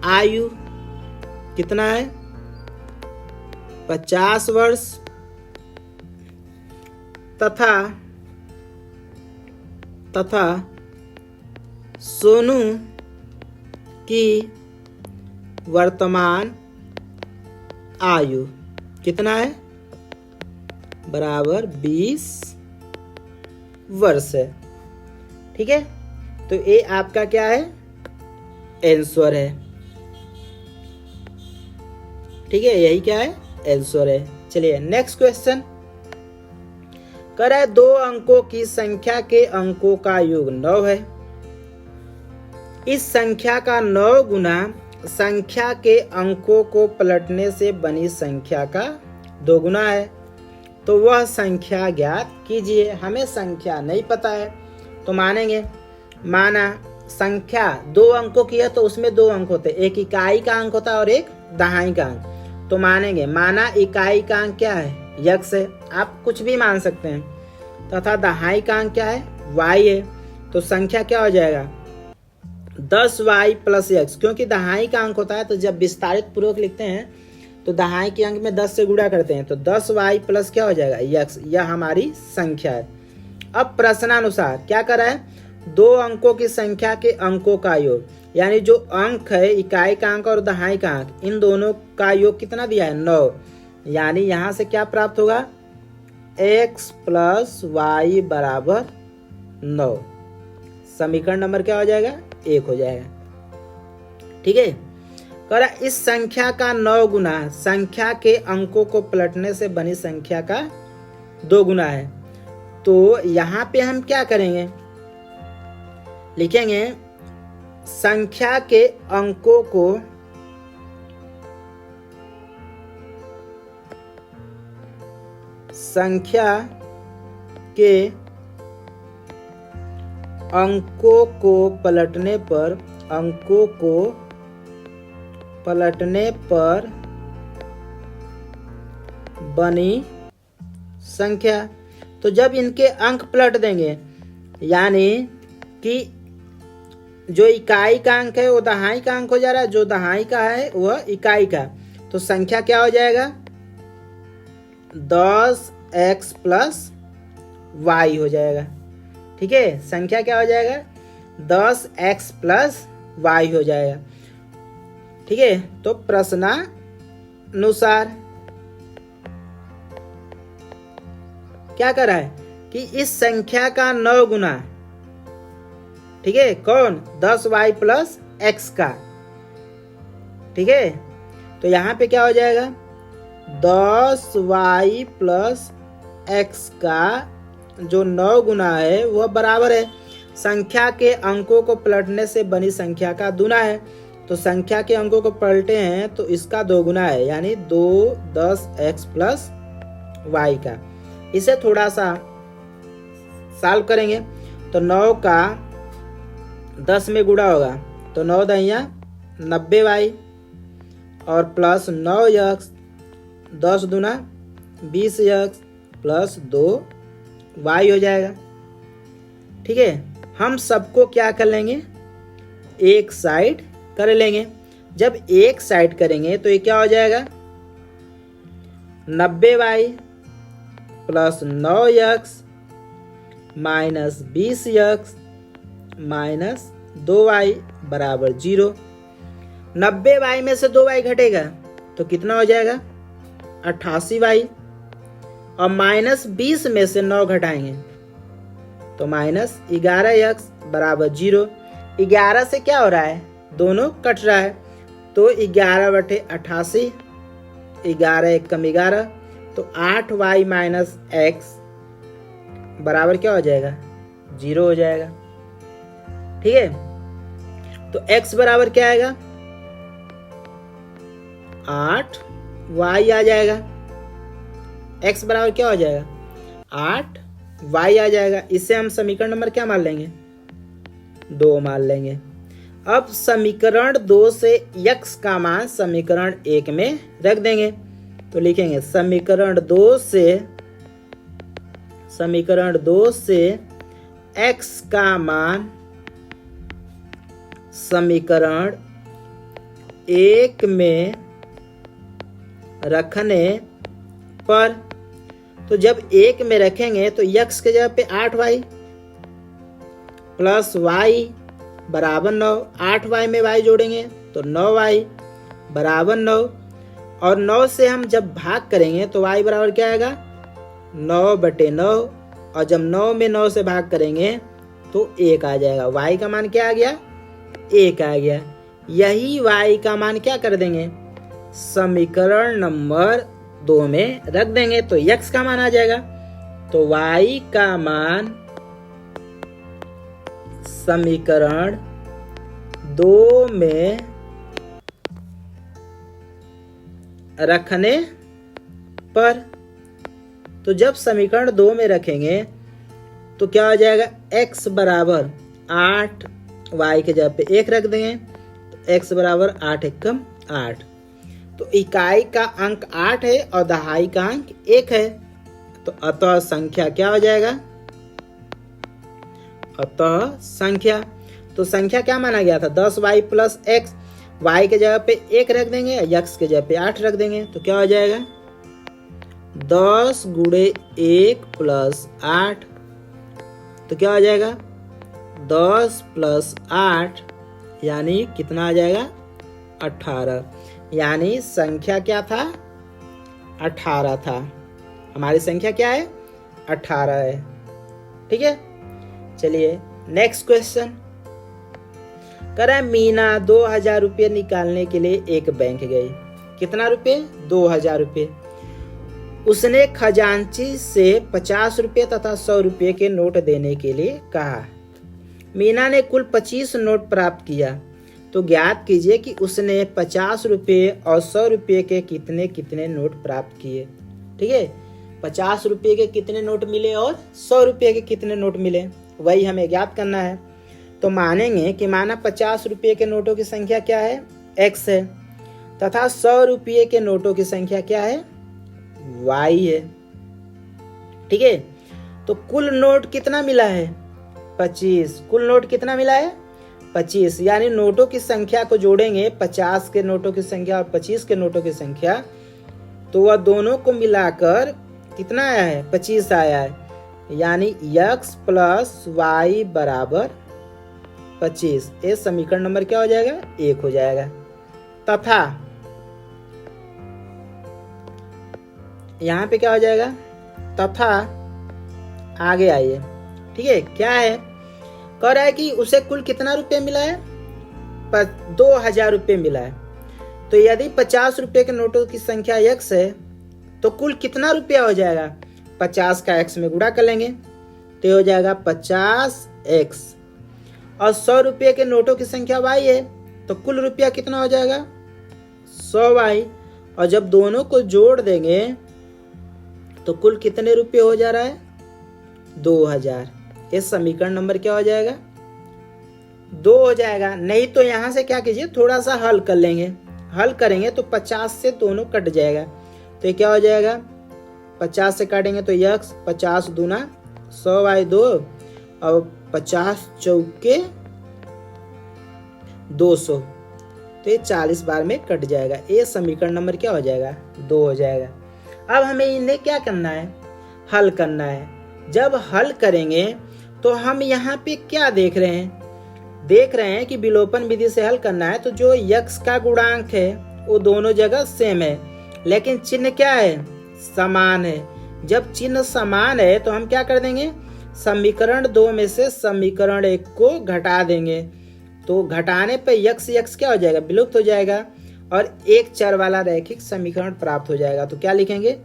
आयु कितना है, 50 वर्ष, तथा सोनू की वर्तमान आयु कितना है, बराबर 20 वर्ष है। ठीक है, तो ये आपका क्या है, आंसर है। ठीक है, यही क्या है, आंसर है। चलिए नेक्स्ट क्वेश्चन कर है 2 अंकों की संख्या के अंकों का योग 9 है। इस संख्या का 9 गुना संख्या के अंकों को पलटने से बनी संख्या का 2 गुना है, तो वह संख्या ज्ञात कीजिए। हमें संख्या नहीं पता है तो मानेंगे, माना संख्या 2 अंकों की है तो उसमें 2 अंक होते हैं, एक इकाई का अंक होता है और एक दहाई का अंक। तो मानेंगे, माना इकाई का अंक क्या है, x है, आप कुछ भी मान सकते हैं, तथा दहाई का अंक क्या है, y है। तो संख्या क्या हो जाएगा 10y प्लस x, क्योंकि दहाई का अंक होता है तो जब विस्तारित पूर्वक लिखते हैं तो दहाई के अंक में 10 से गुणा करते हैं, तो 10y प्लस क्या हो जाएगा x, यह हमारी संख्या है। अब प्रश्नानुसार क्या करा है, 2 अंकों की संख्या के अंकों का योग, यानी जो अंक है इकाई का अंक और दहाई का अंक, इन दोनों का योग कितना दिया है 9, यानी यहां से क्या प्राप्त होगा x प्लस y बराबर 9। समीकरण नंबर क्या हो जाएगा 1 हो जाएगा। ठीक है, करा इस संख्या का 9 गुना संख्या के अंकों को पलटने से बनी संख्या का 2 गुना है। तो यहां पे हम क्या करेंगे, लिखेंगे संख्या के अंकों को पलटने पर बनी संख्या। तो जब इनके अंक पलट देंगे, यानी कि जो इकाई का अंक है वो दहाई का अंक हो जा रहा है, जो दहाई का है वह इकाई का, तो संख्या क्या हो जाएगा 10x प्लस y हो जाएगा। ठीक है, संख्या क्या हो जाएगा 10x प्लस y हो जाएगा। ठीक है, तो प्रश्नानुसार क्या कर रहा है कि इस संख्या का 9 गुना, ठीक है, कौन 10y प्लस x का। ठीक है, तो यहां पे क्या हो जाएगा 10y प्लस x का जो 9 गुना है वह बराबर है संख्या के अंकों को पलटने से बनी संख्या का दूना है। तो संख्या के अंकों को पलटे हैं तो इसका 2 गुना है, यानी 10x प्लस y का। इसे थोड़ा सा सॉल्व करेंगे तो 9 का 10 में गुणा होगा तो 9 दहिया 90y और प्लस 9x 10 दूना 20x प्लस 2y हो जाएगा। ठीक है, हम सबको क्या कर लेंगे एक साइड कर लेंगे। जब एक साइड करेंगे तो ये क्या हो जाएगा 90y plus 9x minus 20x minus 2y बराबर 0। 90y में से 2y घटेगा तो कितना हो जाएगा 88y, और माइनस 20 में से 9 घटाएंगे तो माइनस 11x बराबर 0। 11 से क्या हो रहा है दोनों कट रहा है, तो 11/88, 11 एक कम 11, तो 8y माइनस x बराबर क्या हो जाएगा 0 हो जाएगा। ठीक है, तो x बराबर क्या आएगा 8y आ जाएगा। x बराबर क्या हो जाएगा 8y आ जाएगा। इससे हम समीकरण नंबर क्या मान लेंगे 2 मान लेंगे। अब समीकरण 2 से x का मान समीकरण 1 में रख देंगे तो लिखेंगे समीकरण 2 से x का मान समीकरण 1 में रखने पर, तो जब 1 में रखेंगे तो x के जगह पे 8y प्लस y बराबर 9, 8y में y जोड़ेंगे तो 9y बराबर 9, और 9 से हम जब भाग करेंगे तो y बराबर क्या आएगा 9/9, और जब 9 में 9 से भाग करेंगे तो 1 आ जाएगा। y का मान क्या आ गया 1 आ गया। यही y का मान क्या कर देंगे समीकरण नंबर 2 में रख देंगे तो x का मान आ जाएगा। तो y का मान समीकरण 2 में रखने पर, तो जब समीकरण 2 में रखेंगे तो क्या हो जाएगा, x बराबर 8, y के जगह पे 1 रख देंगे तो x बराबर 8 एकम 8। तो इकाई का अंक 8 है और दहाई का अंक 1 है, तो अतः संख्या क्या हो जाएगा, अतः संख्या, तो संख्या क्या माना गया था, 10y प्लस x, y के जगह पे 1 रख देंगे, x के जगह पे 8 रख देंगे तो क्या हो जाएगा, 10 गुणे 1 प्लस 8, तो क्या हो जाएगा 10 प्लस 8 यानी कितना आ जाएगा 18, यानी संख्या क्या था 18 था, हमारी संख्या क्या है 18 है। ठीक है, चलिए नेक्स्ट क्वेश्चन कर रहा है, मीना 2000 रुपये निकालने के लिए एक बैंक गई। कितना रुपये, 2000 रुपये। उसने खजांची से 50 रुपये तथा 100 रुपये के नोट देने के लिए कहा। मीना ने कुल 25 नोट प्राप्त किया, तो ज्ञात कीजिए कि उसने 50 रुपये और 100 रुपये के कितने कितने नोट प्राप्त किए। ठीक है, 50 रुपये के कितने नोट मिले और 100 रुपये के कितने नोट मिले, वही हमें ज्ञात करना है। तो मानेंगे कि माना 50 रुपये के नोटों की संख्या क्या है, x है, तथा 100 रुपये के नोटों की संख्या क्या है, y है। ठीक है, तो कुल नोट कितना मिला है, 25। कुल नोट कितना मिला है, 25, यानी नोटों की संख्या को जोड़ेंगे, 50 के नोटों की संख्या और 25 के नोटों की संख्या, तो वह दोनों को मिलाकर कितना आया है, 25 आया है, यानी x प्लस y बराबर 25। ये समीकरण नंबर क्या हो जाएगा, 1 हो जाएगा। तथा यहाँ पे क्या हो जाएगा, तथा आगे आइए। ठीक है, क्या है, कह रहा है कि उसे कुल कितना रुपये मिला है, 2000 रुपये मिला है। तो यदि 50 रुपये के नोटों की संख्या x है तो कुल कितना रुपया हो जाएगा, 50 का x में गुणा कर लेंगे तो हो जाएगा 50x, और 100 रुपये के नोटों की संख्या y है तो कुल रुपया कितना हो जाएगा, 100y, और जब दोनों को जोड़ देंगे तो कुल कितने रुपये हो जा रहा है, 2000। इस समीकरण नंबर क्या हो जाएगा, 2 हो जाएगा। नहीं तो यहाँ से क्या कीजिए, थोड़ा सा हल कर लेंगे, हल करेंगे तो 50 से दोनों कट जाएगा, तो ये क्या हो जाएगा, 50 से काटेंगे तो x, 50 दूना 100y 2, और 50 चौके 200, तो ये 40 बार में कट जाएगा। ये समीकरण नंबर क्या हो जाएगा, 2 हो जाएगा। अब हमें इन्हें क्या करना है, हल करना है। जब हल करेंगे तो हम यहाँ पे क्या देख रहे हैं कि विलोपन विधि से हल करना है, तो जो x का गुणांक है वो दोनों जगह सेम है, लेकिन चिन्ह क्या है, समान है। जब चिन्ह समान है तो हम क्या कर देंगे, समीकरण 2 में से समीकरण 1 को घटा देंगे, तो घटाने पे x क्या हो जाएगा, विलुप्त हो जाएगा, और एक चर वाला रैखिक समीकरण प्राप्त हो जाएगा। तो क्या लिखेंगे,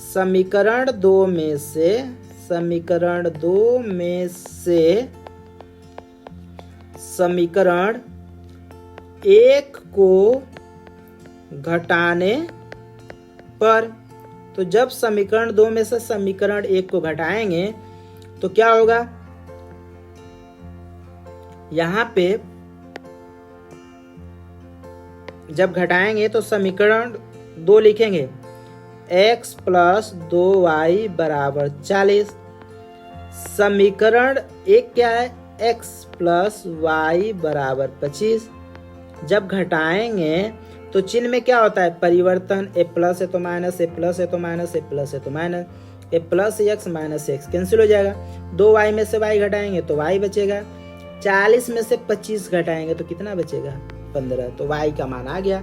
समीकरण 2 में से समीकरण 1 को घटाने पर, तो जब समीकरण 2 में से समीकरण 1 को घटाएंगे तो क्या होगा, यहाँ पे जब घटाएंगे तो समीकरण 2 लिखेंगे, x प्लस 2y बराबर 40। समीकरण 1 क्या है, x प्लस y बराबर 25। जब घटाएंगे तो चिन्ह में क्या होता है, परिवर्तन, a प्लस है तो माइनस, a प्लस है तो माइनस, a प्लस है तो minus, a plus x minus x cancel हो जाएगा। 2y में से y घटाएंगे तो y बचेगा, 40 में से 25 घटाएंगे तो कितना बचेगा, 15। तो y का मान आ गया।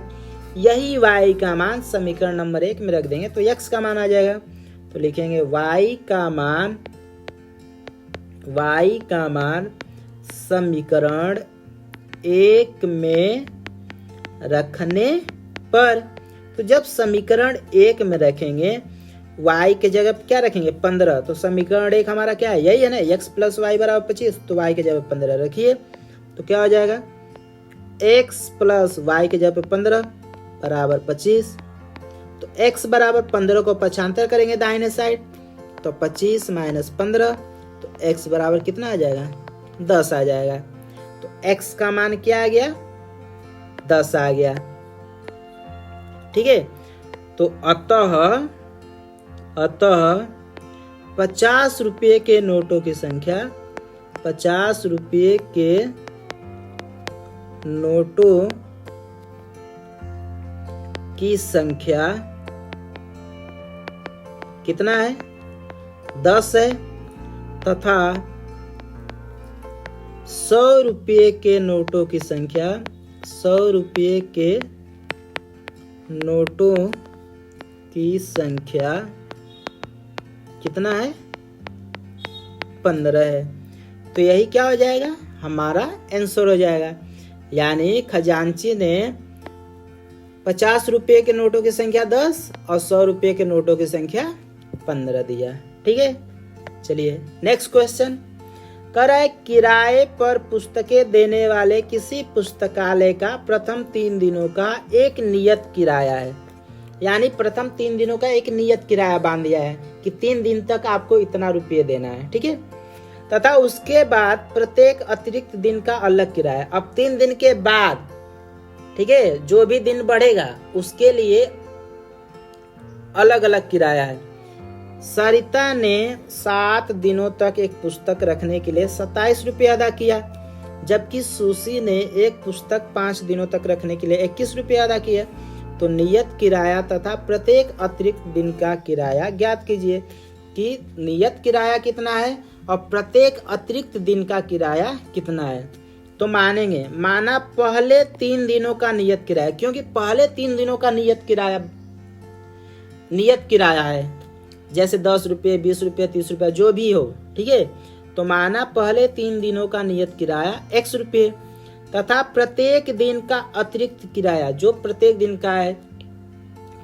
यही y का मान समीकरण नंबर 1 में रख देंगे तो x का मान आ जाएगा। तो लिखेंगे y का मान समीकरण 1 में रखने पर, तो जब समीकरण 1 में रखेंगे y के जगह क्या रखेंगे 15, तो समीकरण 1 हमारा क्या है, यही है ना, x प्लस वाई बराबर 25, तो y के जगह 15 रखिए तो क्या हो जाएगा, x प्लस वाई के जगह 15 बराबर 25। तो x बराबर 15 को पक्षांतर करेंगे दाहिने साइड, तो 25 माइनस 15, तो x बराबर कितना आ जाएगा, 10 आ जाएगा। तो x का मान क्या आ गया, 10 आ गया। ठीक है, तो अतः 50 रुपये के नोटों की संख्या, 50 रुपये के नोटों की संख्या कितना है, 10 है, तथा 100 रुपये के नोटों की संख्या, 100 रुपये के नोटों की संख्या कितना है, 15 है। तो यही क्या हो जाएगा, हमारा आंसर हो जाएगा। यानी खजांची ने 50 रुपये के नोटों की संख्या 10 और 100 रुपये के नोटों की संख्या 15 दिया। ठीक है, चलिए नेक्स्ट क्वेश्चन कर रहा है, किराए पर पुस्तकें देने वाले किसी पुस्तकालय का प्रथम 3 दिनों का एक नियत किराया है। यानी प्रथम 3 दिनों का एक नियत किराया बांध दिया है कि 3 दिन तक आपको इतना रुपये देना है। ठीक है, तथा उसके बाद प्रत्येक अतिरिक्त दिन का अलग किराया। अब 3 दिन के बाद, ठीक है, जो भी दिन बढ़ेगा उसके लिए अलग अलग किराया है। सरिता ने 7 दिनों तक एक पुस्तक रखने के लिए 27 रुपये अदा किया, जबकि सुशी ने एक पुस्तक 5 दिनों तक रखने के लिए 21 रुपये अदा किया। तो नियत किराया तथा प्रत्येक अतिरिक्त दिन का किराया ज्ञात कीजिए कि नियत किराया कितना है और प्रत्येक अतिरिक्त दिन का किराया कितना है। तो मानेंगे, माना पहले 3 दिनों का नियत किराया, क्योंकि पहले 3 दिनों का नियत किराया है, जैसे 10 रुपये, 20 रुपये, 30 रुपये जो भी हो। ठीक है, तो माना पहले 3 दिनों का नियत किराया x रुपये तथा प्रत्येक दिन का अतिरिक्त किराया, जो प्रत्येक दिन का है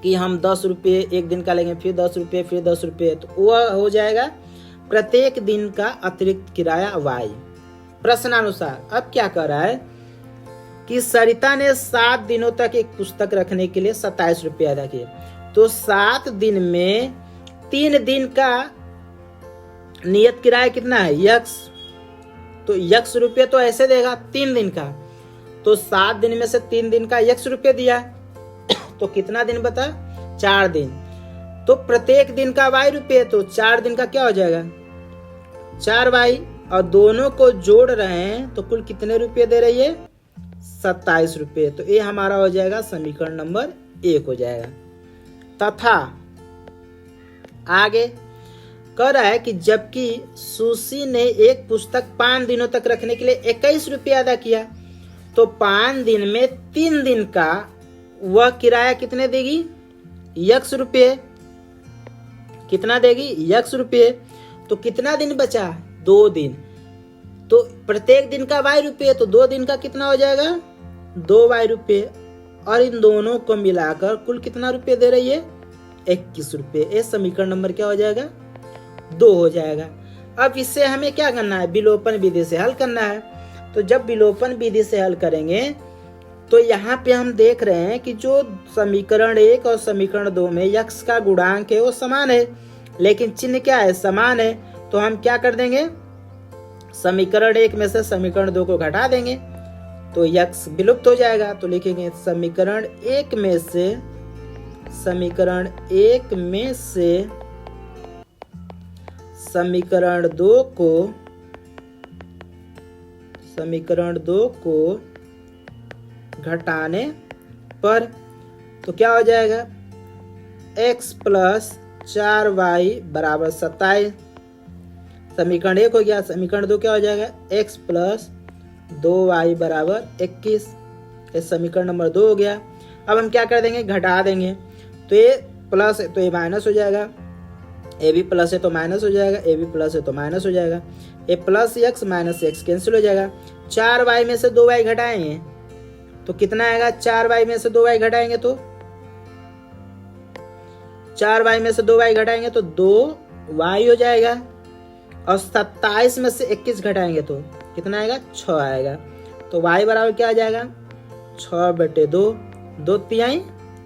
कि हम 10 रुपये एक दिन का लेंगे, फिर 10 रुपये, फिर 10 रुपये, तो वह हो जाएगा प्रत्येक दिन का अतिरिक्त किराया y। प्रश्नानुसार अब क्या कर रहा है कि सरिता ने 7 दिनों तक एक पुस्तक रखने के लिए 27 रुपये अदा किए। तो 7 दिन में 3 दिन का नियत किराया कितना है, x। तो x रुपये तो ऐसे देगा 3 दिन का, तो 7 दिन में से 3 दिन का x रुपये दिया, तो कितना दिन बता, 4 दिन। तो प्रत्येक दिन का y रुपये, तो 4 दिन का क्या हो जाएगा, 4y, और दोनों को जोड़ रहे हैं तो कुल कितने रुपये दे रही है, 27 रुपये। तो ये हमारा हो जाएगा समीकरण नंबर 1 हो जाएगा। तथा आगे कह रहा है कि जबकि सुशी ने एक पुस्तक 5 दिनों तक रखने के लिए 21 रुपये अदा किया, तो 5 दिन में 3 दिन का वह किराया कितने देगी, x रुपये। कितना देगी, x रुपये। तो कितना दिन बचा, 2 दिन। तो प्रत्येक दिन का y रुपये, तो 2 दिन का कितना हो जाएगा, 2y रुपये, और इन दोनों को मिलाकर कुल कितना रुपये दे रही है, 21 रुपये। ये समीकरण नंबर क्या हो जाएगा, 2 हो जाएगा। अब इससे हमें क्या करना है, विलोपन विधि से हल करना है। तो जब विलोपन विधि से हल करेंगे तो यहाँ पे हम देख रहे हैं कि जो समीकरण 1 और समीकरण 2 में x का गुणांक है वो समान है, लेकिन चिन्ह क्या है, समान है। तो हम क्या कर देंगे, समीकरण 1 में से समीकरण 2 को घटा देंगे, तो x विलुप्त हो जाएगा। तो लिखेंगे समीकरण 1 में से समीकरण 2 को घटाने पर तो क्या हो जाएगा, x प्लस 4y बराबर 27। समीकरण 1 हो गया। समीकरण 2 क्या हो जाएगा, x प्लस 2y बराबर 21। ये समीकरण नंबर 2 हो गया। अब हम क्या कर देंगे, घटा देंगे। तो ये प्लस है तो ये माइनस हो जाएगा, ए भी प्लस है तो माइनस हो जाएगा, ए भी प्लस है तो माइनस हो जाएगा। A plus x minus x cancel हो जाएगा। 4y में से 2y घटाएंगे तो कितना आएगा, 4y में से 2y घटाएंगे तो 4y में से 2y घटाएंगे तो 2y हो जाएगा, और 27 में से 21 घटाएंगे तो कितना आएगा, 6 आएगा। तो y बराबर क्या आ जाएगा, 6/2, 2 तिहाई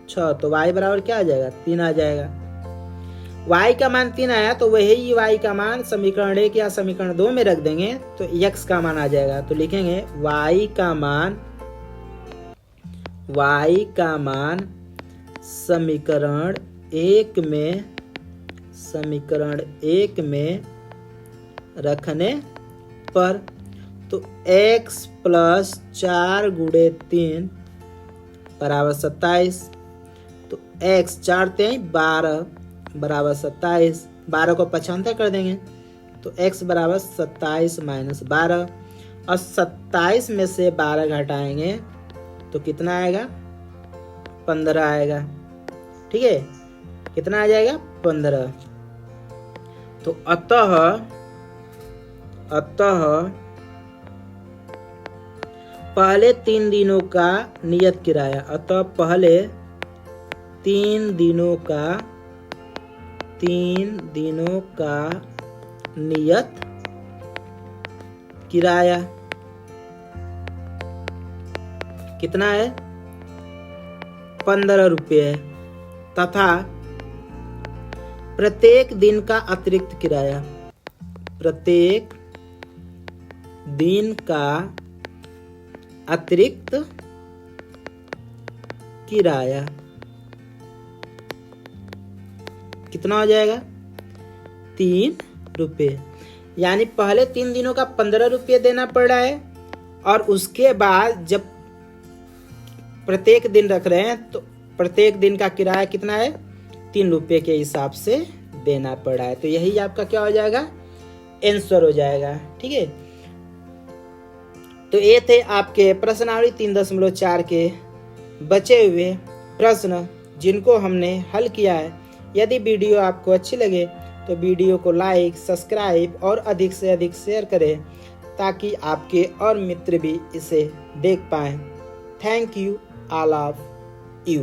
6, तो y बराबर क्या आ जाएगा, 3 आ जाएगा। y का मान 3 आया तो वही y का मान समीकरण 1 या समीकरण 2 में रख देंगे तो x का मान आ जाएगा। तो लिखेंगे y का मान समीकरण 1 में रखने पर, तो x + 4 × 3 बराबर 27, तो x 4 × 12 बराबर 27, 12 को 75 कर देंगे तो x बराबर 27 - 12, और 27 में से 12 घटाएंगे तो कितना आएगा, 15 आएगा। ठीक है, कितना आ जाएगा, 15। तो अतः पहले 3 दिनों का नियत किराया, अतः पहले 3 दिनों का नियत किराया कितना है, 15 रुपये है, तथा प्रत्येक दिन का अतिरिक्त किराया, प्रत्येक दिन का अतिरिक्त किराया कितना हो जाएगा, 3 रुपये। यानी पहले 3 दिनों का 15 रुपये देना पड़ रहा है, और उसके बाद जब प्रत्येक दिन रख रहे हैं तो प्रत्येक दिन का किराया कितना है, 3 रुपये के हिसाब से देना पड़ रहा है। तो यही आपका क्या हो जाएगा, आंसर हो जाएगा। ठीक है, तो ये थे आपके प्रश्नावली 3.4 के बचे हुए प्रश्न जिनको हमने हल किया है। यदि वीडियो आपको अच्छी लगे तो वीडियो को लाइक, सब्सक्राइब और अधिक से अधिक शेयर करें ताकि आपके और मित्र भी इसे देख पाएं। Thank you all of you.